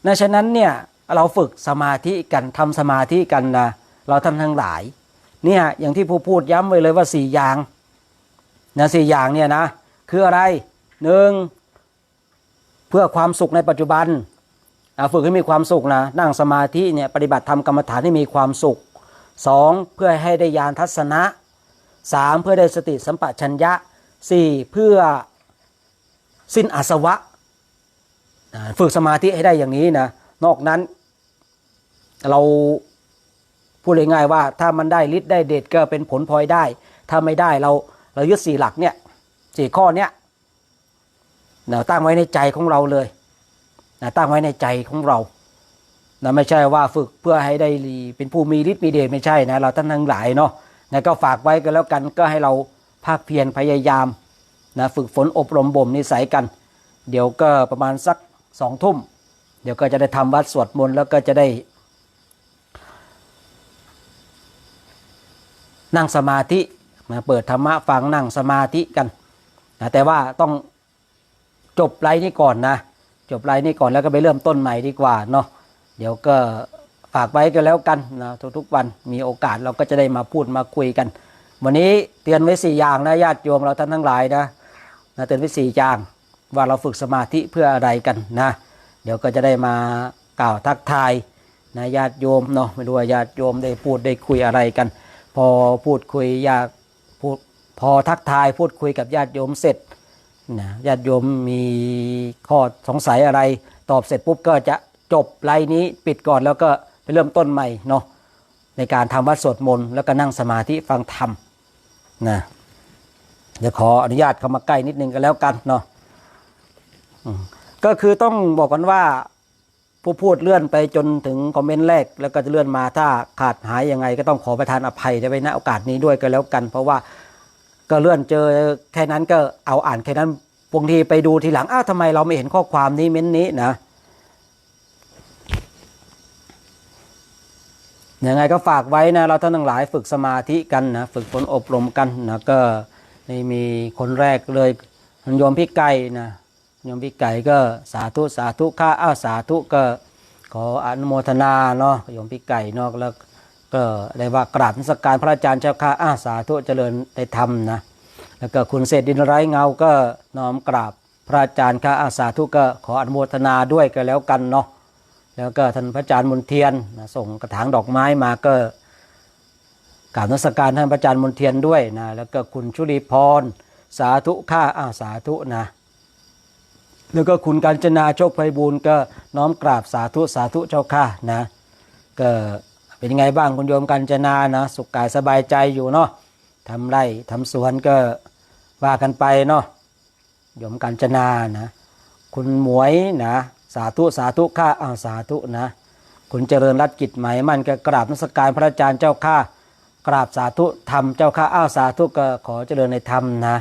นะฉะนั้นเนี่ยเราฝึกสมาธิกันทำสมาธิกันนะเราทำทั้งหลายเนี่ยอย่างที่ผู้พูดย้ำไว้เลยว่า4อย่างนะ4อย่างเนี่ยนะคืออะไร1เพื่อความสุขในปัจจุบันฝึกให้มีความสุขนะนั่งสมาธิเนี่ยปฏิบัติธรรมกรรมฐานให้มีความสุข2เพื่อให้ได้ญาณทัศนะ3เพื่อได้สติสัมปชัญญะ4เพื่อสิ้นอาสวะฝึกสมาธิให้ได้อย่างนี้นะนอกนั้นเราพูดง่ายๆว่าถ้ามันได้ฤทธิ์ได้เดชก็เป็นผลพลอยได้ถ้าไม่ได้เรายึด4หลักเนี่ย4ข้อเนี้ยตั้งไว้ในใจของเราเลยตั้งไว้ในใจของเราไม่ใช่ว่าฝึกเพื่อให้ได้เป็นผู้มีฤทธิ์มีเดชไม่ใช่นะเราท่านทั้งหลายเนาะก็ฝากไว้กันแล้วกันก็ให้เราภาคเพียรพยายามฝึกฝนอบรมบ่มนิสัยกันเดี๋ยวก็ประมาณสัก20 ทุ่มเดี๋ยวก็จะได้ทำวัดสวดมนต์แล้วก็จะได้นั่งสมาธิเปิดธรรมะฟังนั่งสมาธิกันแต่ว่าต้องจบไลฟ์นี้ก่อนนะจบไลฟ์นี้ก่อนแล้วก็ไปเริ่มต้นใหม่ดีกว่าเนาะเดี๋ยวก็ฝากไว้กันแล้วกันนะทุกๆวันมีโอกาสเราก็จะได้มาพูดมาคุยกันวันนี้เตือนไว้4อย่างนะญาติโยมเราท่านทั้งหลายนะเตือนไว้4อย่างว่าเราฝึกสมาธิเพื่ออะไรกันนะเดี๋ยวก็จะได้มากล่าวทักทายนะญาติโยมเนาะไม่รู้ว่าญาติโยมได้พูดได้คุยอะไรกันพอพูดคุยพอทักทายพูดคุยกับญาติโยมเสร็จนะญาติโยมมีข้อสงสัยอะไรตอบเสร็จปุ๊บก็จะจบไลน์นี้ปิดก่อนแล้วก็ไปเริ่มต้นใหม่เนาะในการทำวัดสวดมนต์แล้วก็นั่งสมาธิฟังธรรมนะเดี๋ยวขออนุญาตเข้ามาใกล้นิดนึงกันแล้วกันเนาะก็คือต้องบอกกันว่าผู้พูดเลื่อนไปจนถึงคอมเมนต์แรกแล้วก็จะเลื่อนมาถ้าขาดหายยังไงก็ต้องขอประทานอภัยในโอกาสนี้ด้วยกันแล้วกันเพราะว่าก็เลื่อนเจอแค่นั้นก็เอาอ่านแค่นั้นบางทีไปดูทีหลังทำไมเราไม่เห็นข้อความนี้เม้นนี้นะยังไงก็ฝากไว้นะเราท่านทั้งหลายฝึกสมาธิกันนะฝึกฝนอบรมกันนะก็มีคนแรกเลยโยมพี่ไก่นะโยมพี่ไก่ก็สาธุสาธุข้าสาธุก็ขออนุโมทนาเนาะโยมพี่ไก่เนาะแล้วก็ได้ว่ากราบนมัสการพระอาจารย์เจ้าข้าสาธุเจริญได้ธรรมนะแล้วก็คุณเศรษฐดินไร้เงาก็น้อมกราบพระอาจารย์ข้าสาธุก็ขออนุโมทนาด้วยกันแล้วกันเนาะแล้วก็ท่านพระอาจารย์มนเทียนนะส่งกระถางดอกไม้มาก็กราบนมัสการท่านพระอาจารย์มนเทียนด้วยนะแล้วก็คุณชุลีพรสาธุข้าสาธุนะแล้วก็คุณกาญจนาโชคไพบูลย์ก็น้อมกราบสาธุสาธุเจ้าข้านะก็เป็นยังไงบ้างคุณโยมกาญจนานะสุขกายสบายใจอยู่เนาะทำไร่ทำสวนก็ว่ากันไปเนาะโยมกาญจนานะคุณหมวยนะสาธุสาธุข้าสาธุนะคุณเจริญรัตน์กิจหมายมั่นก็กราบนมัสการพระอาจารย์เจ้าข้ากราบสาธุธรรมเจ้าข้าสาธุก็ขอเจริญในธรรมนะ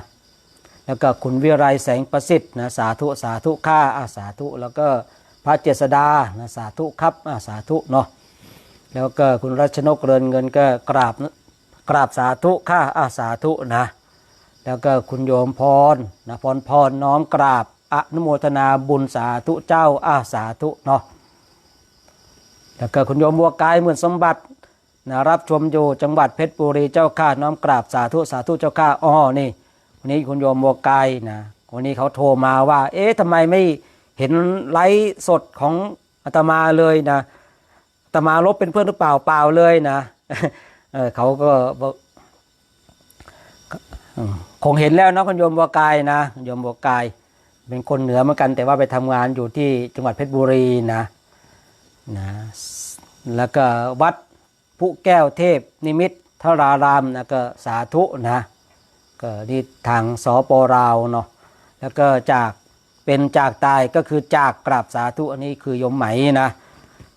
แล้วก็คุณวิไรแสงประสิทธิ์นะสาธุสาธุข้าสาธุแล้วก็พระเจษฎานะสาธุครับสาธุเนาะแล้วก็คุณรัชนกเรือนเงินก็กราบสาธุข้าสาธุนะแล้วก็คุณโยมพรนะพรน้อมกราบอนุโมทนาบุญสาธุเจ้าสาธุเนาะแล้วก็คุณโยมบัวกายเหมือนสมบัตินะรับชมอยู่จังหวัดเพชรบุรีเจ้าข้าน้อมกราบสาธุสาธุเจ้าข้านี่วันนี้คุณโยมบัวกายนะวันนี้เขาโทรมาว่าทำไมไม่เห็นไลฟ์สดของอาตมาเลยนะอาตมาลบเป็นเพื่อนหรือเปล่าเลยนะเขาก็คงเห็นแล้วนะคุณโยมบัวกายนะโยมบัวกายเป็นคนเหนือเหมือนกันแต่ว่าไปทำงานอยู่ที่จังหวัดเพชรบุรีนะแล้วก็วัดผู้แก้วเทพนิมิตรทรารามนะก็สาธุนะก็นี่ทางสปลาวเนาะแล้วก็จากตายก็คือจากกราบสาธุอันนี้คือโยมไหมนะ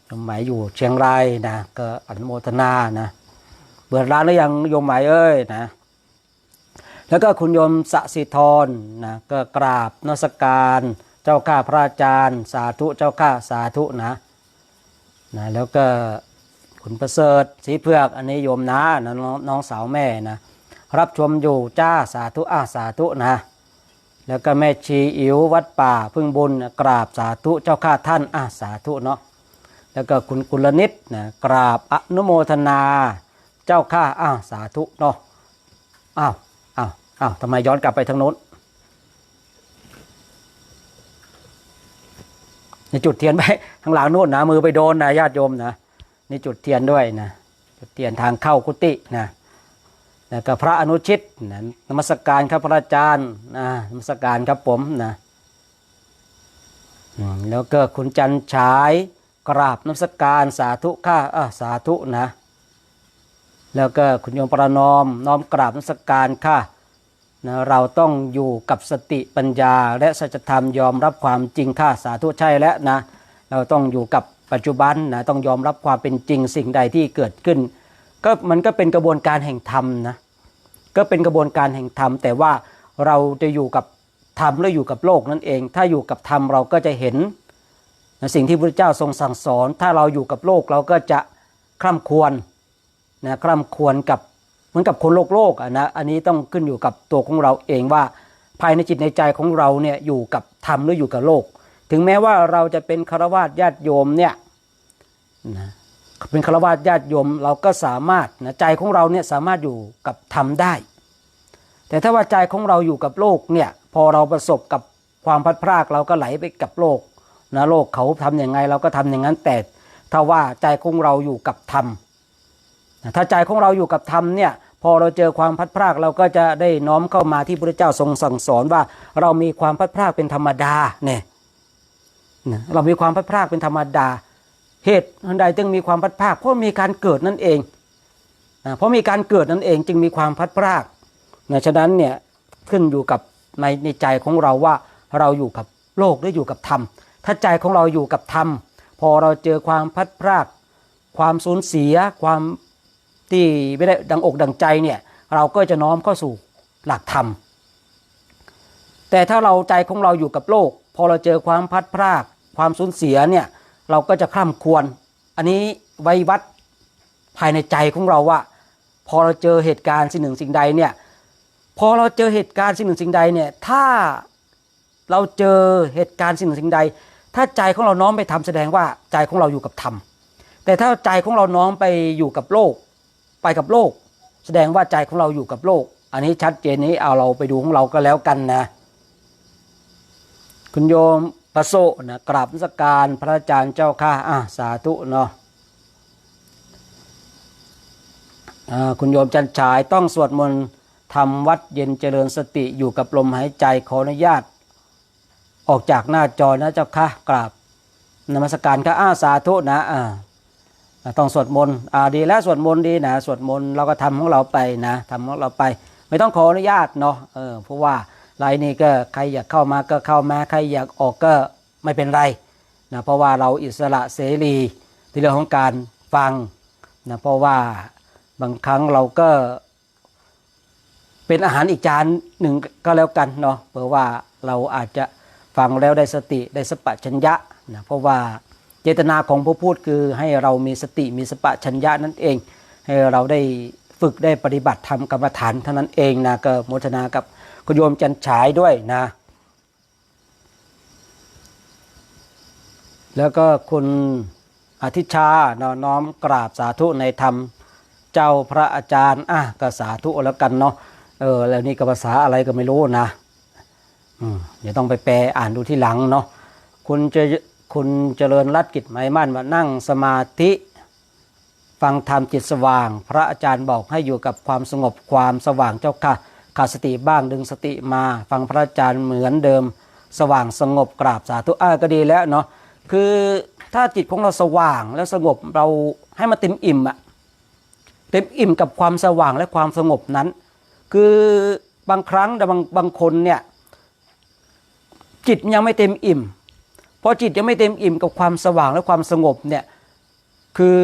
โยมไหมอยู่เชียงรายนะก็อนุโมทนานะเปิดร้านหรือยังโยมไหมนะแล้วก็คุณโยมสศิธรนะก็กราบนมัสการเจ้าข้าพระอาจารย์สาธุเจ้าข้าสาธุนะแล้วก็คุณประเสริฐศรีเผือกอันนี้โยมนะน้องสาวแม่นะรับชมอยู่จ้าสาธุสาธุนะ แล้วก็แม่ชีอิ๋ววัดป่าพึ่งบุญกราบสาธุเจ้าข้าท่านสาธุเนาะแล้วก็คุณกุลนิตนะกราบอนุโมทนาเจ้าข้าสาธุเนาะทำไมย้อนกลับไปทางโน้นนี่จุดเทียนไปทางหลังโน้นนะมือไปโดนนะญาติโยมนะนี่จุดเทียนด้วยนะจุดเทียนทางเข้ากุฏินะแล้วก็พระอนุชิตนะนมัสการครับพระอาจารย์นมัสการครับผมนะแล้วก็คุณจันฉายกราบนมัสการสาธุข้าสาธุนะแล้วก็คุณโยมประนอมน้อมกราบนมัสการข้านะเราต้องอยู่กับสติปัญญาและสัจธรรมยอมรับความจริงข้าสาธุใช่แล้วนะเราต้องอยู่กับปัจจุบันนะต้องยอมรับความเป็นจริงสิ่งใดที่เกิดขึ้นก็มันก็เป็นกระบวนการแห่งธรรมนะก็เป็นกระบวนการแห่งธรรมแต่ว่าเราจะอยู่กับธรรมหรืออยู่กับโลกนั่นเองถ้าอยู่กับธรรมเราก็จะเห็นสิ่งที่พระพุทธเจ้าทรงสั่งสอนถ้าเราอยู่กับโลกเราก็จะคร่ำครวญนะคร่ำครวญกับเหมือนกับคนโลกนะอันนี้ต้องขึ้นอยู่กับตัวของเราเองว่าภายในจิตในใจของเราเนี่ยอยู่กับธรรมหรืออยู่กับโลกถึงแม้ว่าเราจะเป็นฆราวาสญาติโยมเนี่ยนะเป็นฆราวาสญาติโยมเราก็สามารถนะใจของเราเนี่ยสามารถอยู่กับธรรมได้แต่ถ้าว่าใจของเราอยู่กับโลกเนี่ยพอเราประสบกับความพัดพรากเราก็ไหลไปกับโลกนะโลกเขาทำอย่างไงเราก็ทำอย่างนั้นแต่ถ้าว่าใจของเราอยู่กับธรรมถ้าใจของเราอยู่กับธรรมเนี่ยพอเราเจอความพัดพรากเราก็จะได้น้อมเข้ามาที่พระพุทธเจ้าทรงสั่งสอนว่าเรามีความพัดพรากเป็นธรรมดาเนี่ยเรามีความพัดพรากเป็นธรรมดาเหตุใดจึงมีความพัดพรากเพราะมีการเกิดนั่นเองเพราะมีการเกิดนั่นเองจึงมีความพัดพรากฉะนั้นเนี่ยขึ้นอยู่กับในใจของเราว่าเราอยู่กับโลกหรืออยู่กับธรรมถ้าใจของเราอยู่กับธรรมพอเราเจอความพัดพรากความสูญเสียความที่ไม่ได้ดังอกดังใจเนี่ยเราก็จะน้อมเข้าสู่หลักธรรมแต่ถ้าเราใจของเราอยู่กับโลกพอเราเจอความพัดพรากความสูญเสียเนี่ยเราก็จะคร่ำครวญอันนี้ไว้วัดภายในใจของเราว่าพอเราเจอเหตุการณ์สิ่งหนึ่งสิ่งใดเนี่ยพอเราเจอเหตุการณ์สิ่งหนึ่งสิ่งใดเนี่ยถ้าเราเจอเหตุการณ์สิ่งหนึ่งสิ่งใดถ้าใจของเราน้อมไปทำแสดงว่าใจของเราอยู่กับธรรมแต่ถ้าใจของเราน้อมไปอยู่กับโลกไปกับโลกแสดงว่าใจของเราอยู่กับโลกอันนี้ชัดเจนนี้เอาเราไปดูของเราก็แล้วกันนะคุณโยมประโสนะกราบนมัสการพระอาจารย์เจ้าค่ะสาธุเนาะคุณโยมจันฉายต้องสวดมนต์ทำวัดเย็นเจริญสติอยู่กับลมหายใจขออนุญาตออกจากหน้าจอนะเจ้าค่ะกราบนมัสการค่ะสาธุนะต้องสวดมนต์ดีแล้วสวดมนต์ดีนะสวดมนต์เราก็ทำของเราไปนะทำของเราไปไม่ต้องขออนุญาตเนาะเพราะว่าไรนี่ก็ใครอยากเข้ามาก็เข้ามาใครอยากออกก็ไม่เป็นไรนะเพราะว่าเราอิสระเสรีในเรื่องของการฟังนะเพราะว่าบางครั้งเราก็เป็นอาหารอีกจานหนึ่งก็แล้วกันเนาะเพราะว่าเราอาจจะฟังแล้วได้สติได้สัพพัญญะนะเพราะว่าเจตนาของผู้พูดคือให้เรามีสติมีสัพพัญญะนั่นเองให้เราได้ฝึกได้ปฏิบัติธรรมกรรมฐานเท่านั้นเองนะก็โมทนากับคุณโยมจันฉายด้วยนะแล้วก็คุณอธิชาน้อมกราบสาธุในธรรมเจ้าพระอาจารย์ก็สาธุแล้วกันเนาะแล้วนี่ก็ภาษาอะไรก็ไม่รู้นะเดี๋ยวต้องไปแปลอ่านดูที่หลังเนาะคุณเจริญรัตน์กิจหมายมั่นว่านั่งสมาธิฟังธรรมจิตสว่างพระอาจารย์บอกให้อยู่กับความสงบความสว่างเจ้าค่ะขาดสติบ้างดึงสติมาฟังพระอาจารย์เหมือนเดิมสว่างสงบกราบสาธุก็ดีแล้วเนาะคือถ้าจิตของเราสว่างแล้วสงบเราให้มันเต็มอิ่มเต็มอิ่มกับความสว่างและความสงบนั้นคือบางครั้งแต่บางคนเนี่ยจิตยังไม่เต็มอิ่มพอจิตยังไม่เต็มอิ่มกับความสว่างและความสงบเนี่ยคือ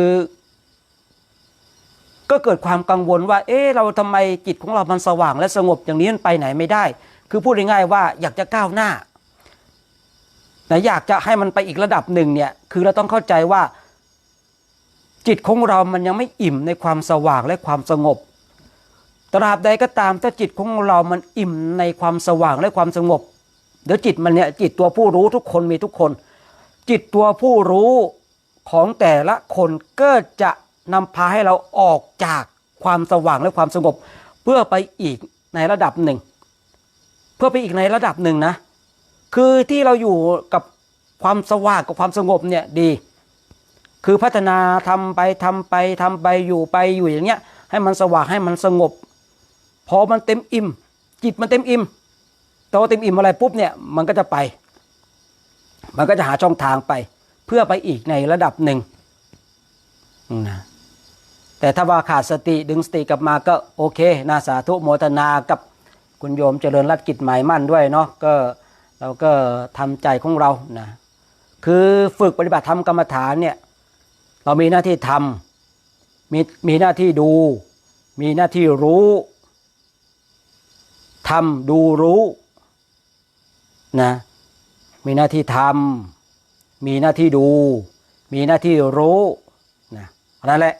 ก็เกิดความกังวลว่าเราทำไมจิตของเรามันสว่างและสงบอย่างนี้มันไปไหนไม่ได้คือพูดง่ายๆว่าอยากจะก้าวหน้าอยากจะให้มันไปอีกระดับหนึ่งเนี่ยคือเราต้องเข้าใจว่าจิตของเรามันยังไม่อิ่มในความสว่างและความสงบ ตราบใดก็ตามถ้าจิตของเรามันอิ่มในความสว่างและความสงบเดี๋ยวจิตมันเนี่ยจิตตัวผู้รู้ทุกคนมีทุกคนจิตตัวผู้รู้ของแต่ละคนก็จะนำพาให้เราออกจากความสว่างและความสงบเพื่อไปอีกในระดับหนึ่งนะคือที่เราอยู่กับความสว่างกับความสงบเนี่ยดีคือพัฒนาทำไปอยู่อย่างเงี้ยให้มันสว่างให้มันสงบพอมันเต็มอิ่มจิตมันเต็มอิ่มแต่ว่าเต็มอิ่มอะไรปุ๊บเนี่ยมันก็จะไปมันก็จะหาช่องทางไปเพื่อไปอีกในระดับหนึ่งนะแต่ถ้าว่าขาดสติดึงสติกลับมาก็โอเคนะสาธุโมทนากับคุณโยมเจริญรัตน์กิจหมายมั่นด้วยเนาะก็เราก็ทำใจของเรานะคือฝึกปฏิบัติธรรมกรรมฐานเนี่ยเรามีหน้าที่ทำมีหน้าที่ดูมีหน้าที่รู้ทำดูรู้นะมีหน้าที่ทำมีหน้าที่ดูมีหน้าที่รู้นะนั่นแหละ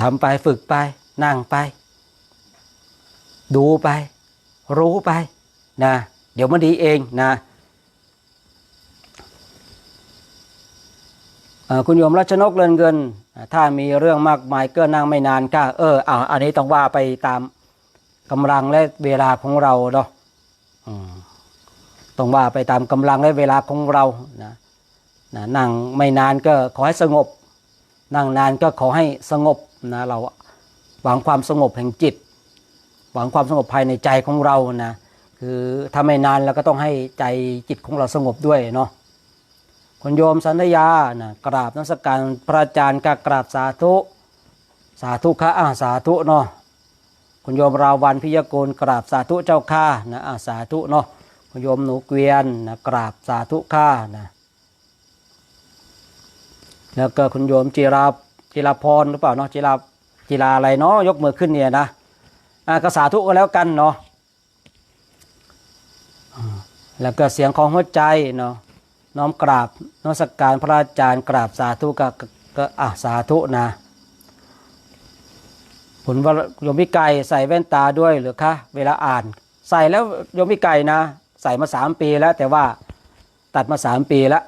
ทำไปฝึกไปนั่งไปดูไปรู้ไปนะเดี๋ยวมันดีเองนะคุณโยมรัชนกเรือนเงินถ้ามีเรื่องมากมายก็นั่งไม่นานก็อันนี้ต้องว่าไปตามกำลังและเวลาของเราเนาะต้องว่าไปตามกำลังและเวลาของเรานะนั่งไม่นานก็ขอให้สงบนั่งนานก็ขอให้สงบนะเราหวังความสงบแห่งจิตหวังความสงบภายในใจของเรานะคือถ้าไม่นานเราก็ต้องให้ใจจิตของเราสงบด้วยเนาะคุณโยมสัญญานะกราบนมัสการพระอาจารย์กราบสาธุค่ะสาธุเนาะคุณโยมราวันพิยโกนกราบสาธุเจ้าค่ะนะสาธุเนาะคุณโยมหนูเกวียนนะกราบสาธุค่ะนะแล้วก็คุณโยมจิราพรหรือเปล่าเนาะจิราอะไรเนาะยกมือขึ้นเนี่ยนะก็สาธุก็แล้วกันเนาะแล้วก็เสียงของหัวใจเนาะน้อมกราบนมัสการพระอาจารย์กราบสาธุก็สาธุนะผลว่าโยมพิไก่ใส่แว่นตาด้วยหรือคะเวลาอ่านใส่แล้วโยมพิไก่นะใส่มา3 ปีแล้วแต่ว่าตัดมา3 ปีแล้ว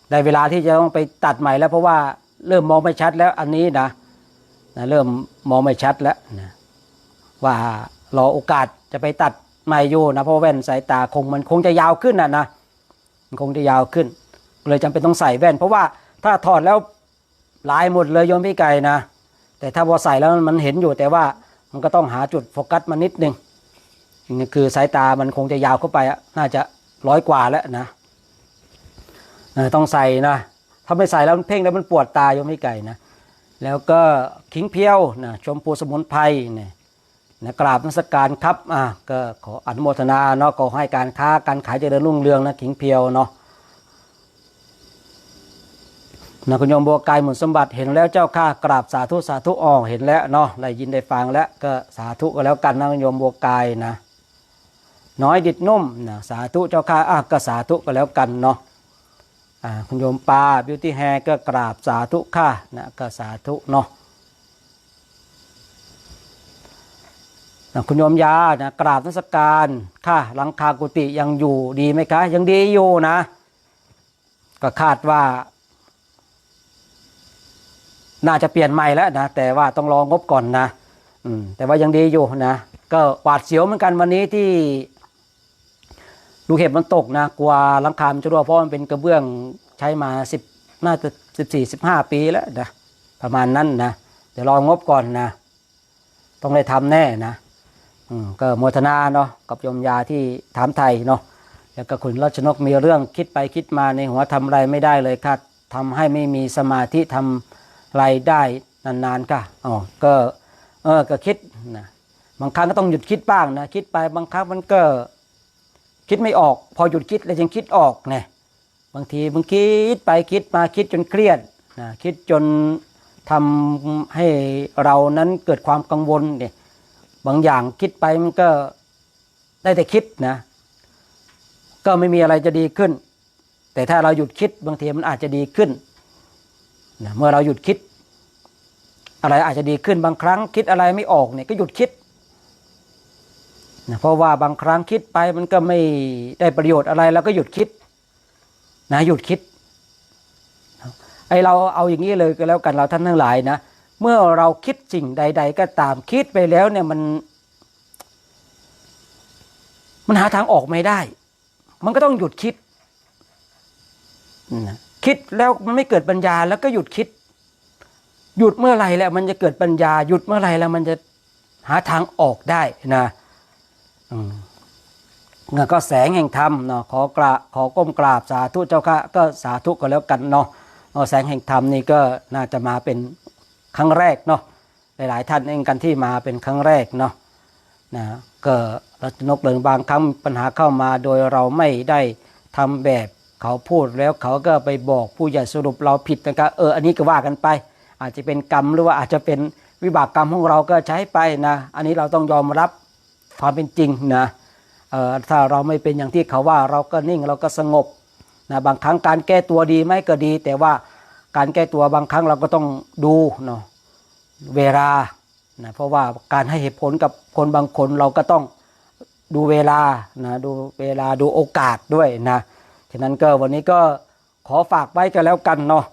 ได้เวลาที่จะต้องไปตัดใหม่แล้วเพราะว่าเริ่มมองไม่ชัดแล้วอันนี้นะเริ่มมองไม่ชัดแล้วนะว่ารอโอกาสจะไปตัดใหม่อยู่นะเพราะแว่นสายตามันคงจะยาวขึ้นนะมันคงจะยาวขึ้นเลยจำเป็นต้องใส่แว่นเพราะว่าถ้าถอดแล้วลายหมดเลยโยมพี่ไก่นะแต่ถ้าพอใส่แล้วมันเห็นอยู่แต่ว่ามันก็ต้องหาจุดโฟกัสมานิดนึงนี่คือสายตามันคงจะยาวเข้าไปน่าจะ100 กว่าแล้วนะต้องใส่นะถ้าไม่ใส่แล้วเพ่งแล้วมันปวดตาโยมพี่ไก่นะแล้วก็ขิงเพียวนะชมพูสมุนไพรเนี่ยนะกราบนมัสการครับก็ขออนุโมทนาเนาะขอให้การค้าการขายเจริญรุ่งเรืองนะขิงเพียวเนาะคุณโยมบัวกายหมุนสมบัติเห็นแล้วเจ้าข้ากราบสาธุเห็นแล้วเนาะได้ยินได้ฟังแล้วก็สาธุก็แล้วกันนะคุณโยมบัวกายนะน้อยดิดนุ่มนะสาธุเจ้าข้าก็สาธุก็แล้วกันเนาะคุณโยมปาบิวตี้แฮร์ก็กราบสาธุค่ะนะก็สาธุเนาะคุณโยมยานะกราบนมัสการค่ะหลังคากุฏิยังอยู่ดีไหมคะยังดีอยู่นะก็คาดว่าน่าจะเปลี่ยนใหม่แล้วนะแต่ว่าต้องรองบก่อนนะแต่ว่ายังดีอยู่นะก็หวาดเสียวเหมือนกันวันนี้ที่ลูกเห็บมันตกนะกลัวหลังคามันจะรั่วเพราะมันเป็นกระเบื้องใช้มาน่าจะ14-15 ปีแล้วนะประมาณนั้นนะเดี๋ยวรองบก่อนนะต้องได้ทำแน่นะก็โมทนาเนาะกับโยมยาที่ถามไทยเนาะแล้วก็คุณรัชนกมีเรื่องคิดไปคิดมาในหัวทำอะไรไม่ได้เลยค่ะทำให้ไม่มีสมาธิทำอะไรได้นานๆค่ะก็คิดนะบางครั้งก็ต้องหยุดคิดบ้างนะคิดไปบางครั้งมันก็คิดไม่ออกพอหยุดคิดแล้วยังคิดออกเนี่ยบางทีมันคิดไปคิดมาคิดจนเครียดนะคิดจนทำให้เรานั้นเกิดความกังวลเนี่ยบางอย่างคิดไปมันก็ได้แต่คิดนะก็ไม่มีอะไรจะดีขึ้นแต่ถ้าเราหยุดคิดบางทีมันอาจจะดีขึ้นนะเมื่อเราหยุดคิด อะไรอาจจะดีขึ้นบางครั้งคิดอะไรไม่ออกเนี่ยก็หยุดคิดนะเพราะว่าบางครั้งคิดไปมันก็ไม่ได้ประโยชน์อะไรแล้วก็หยุดคิดนะหยุดคิดไอเราเอาอย่างนี้เลยก็แล้วกันเราท่านทั้งหลายนะเมื่อเราคิดสิ่งใดๆก็ตามคิดไปแล้วเนี่ยมันหาทางออกไม่ได้มันก็ต้องหยุดคิดนะคิดแล้วมันไม่เกิดปัญญาแล้วก็หยุดคิดหยุดเมื่อไหร่แล้วมันจะเกิดปัญญาหยุดเมื่อไหร่แล้วมันจะหาทางออกได้นะก็แสงแห่งธรรมเนาะขอก้มกราบสาธุเจ้าค่ะก็สาธุก็แล้วกันเนาะแสงแห่งธรรมนี่ก็น่าจะมาเป็นครั้งแรกเนาะหลายๆท่านเองกันที่มาเป็นครั้งแรกเนาะนะก็รัชนกเลินบางครั้งปัญหาเข้ามาโดยเราไม่ได้ทำแบบเขาพูดแล้วเขาก็ไปบอกผู้ใหญ่สรุปเราผิดนะครับอันนี้ก็ว่ากันไปอาจจะเป็นกรรมหรือว่าอาจจะเป็นวิบากกรรมของเราก็ใช้ไปนะอันนี้เราต้องยอมรับความเป็นจริงนะถ้าเราไม่เป็นอย่างที่เขาว่าเราก็นิ่งเราก็สงบนะบางครั้งการแก้ตัวดีไหมก็ดีแต่ว่าการแก้ตัวบางครั้งเราก็ต้องดูเนาะเวลานะเพราะว่าการให้เหตุผลกับคนบางคนเราก็ต้องดูเวลานะดูเวลาดูโอกาสด้วยนะฉะนั้นก็วันนี้ก็ขอฝากไว้กันแล้วกันเนาะ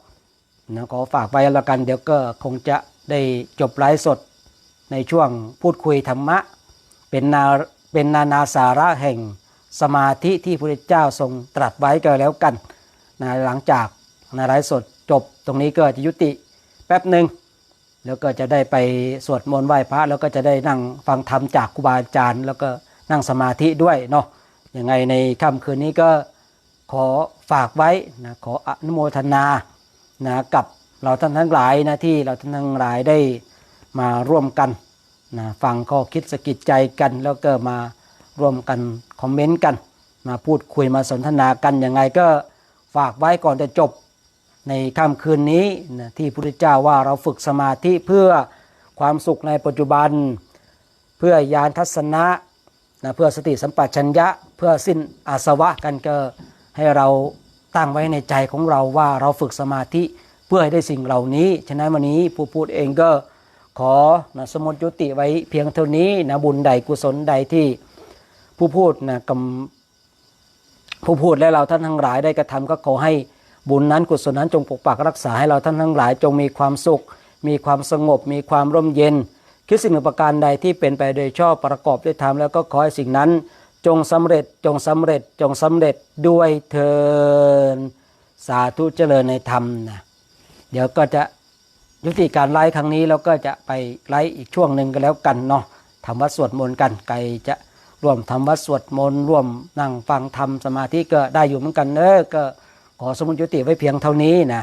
นะขอฝากไว้แล้วกันเดี๋ยวก็คงจะได้จบไลฟ์สดในช่วงพูดคุยธรรมะเป็นนานาสาระแห่งสมาธิที่พระพุทธเจ้าทรงตรัสไว้ก็แล้วกันนะหลังจากในไลฟ์สดจบตรงนี้ก็จะยุติแป๊บหนึ่งแล้วก็จะได้ไปสวดมนต์ไหว้พระแล้วก็จะได้นั่งฟังธรรมจากครูบาอาจารย์แล้วก็นั่งสมาธิด้วยเนาะยังไงในค่ำคืนนี้ก็ขอฝากไว้นะขออนุโมทนานะกับเราท่านทั้งหลายนะที่เราท่านทั้งหลายได้มาร่วมกันนะฟังข้อคิดสะกิดใจกันแล้วก็มาร่วมกันคอมเมนต์กันมาพูดคุยมาสนทนากันยังไงก็ฝากไว้ก่อนจะจบในค่ำคืนนี้นะที่พระพุทธเจ้าว่าเราฝึกสมาธิเพื่อความสุขในปัจจุบันเพื่อญาณทัศนะนะเพื่อสติสัมปชัญญะเพื่อสิ้นอาสวะกันก็ให้เราตั้งไว้ในใจของเราว่าเราฝึกสมาธิเพื่อให้ได้สิ่งเหล่านี้ฉะนั้นวันนี้ผู้พูดเองก็ขอนะสมมติยุติไว้เพียงเท่านี้นะบุญใดกุศลใดที่ผู้พูดนะผู้พูดและเราท่านทั้งหลายได้กระทำก็ขอให้บุญนั้นกุศลนั้นจงปกปักรักษาให้เราท่านทั้งหลายจงมีความสุขมีความสงบมีความร่มเย็นคิดสิ่งหนึ่งประการใดที่เป็นไปโดยชอบประกอบด้วยธรรมแล้วก็ขอให้สิ่งนั้นจงสำเร็จจงสำเร็จจงสำเร็จด้วยเถิดสาธุเจริญในธรรมนะเดี๋ยวก็จะยุติการไลฟ์ครั้งนี้แล้วก็จะไปไลฟ์อีกช่วงหนึ่งก็แล้วกันเนาะทำวัดสวดมนต์กันใครจะร่วมทำวัดสวดมนต์ร่วมนั่งฟังธรรมสมาธิก็ได้อยู่เหมือนกันก็ขอสมมุติยุติไว้เพียงเท่านี้นะ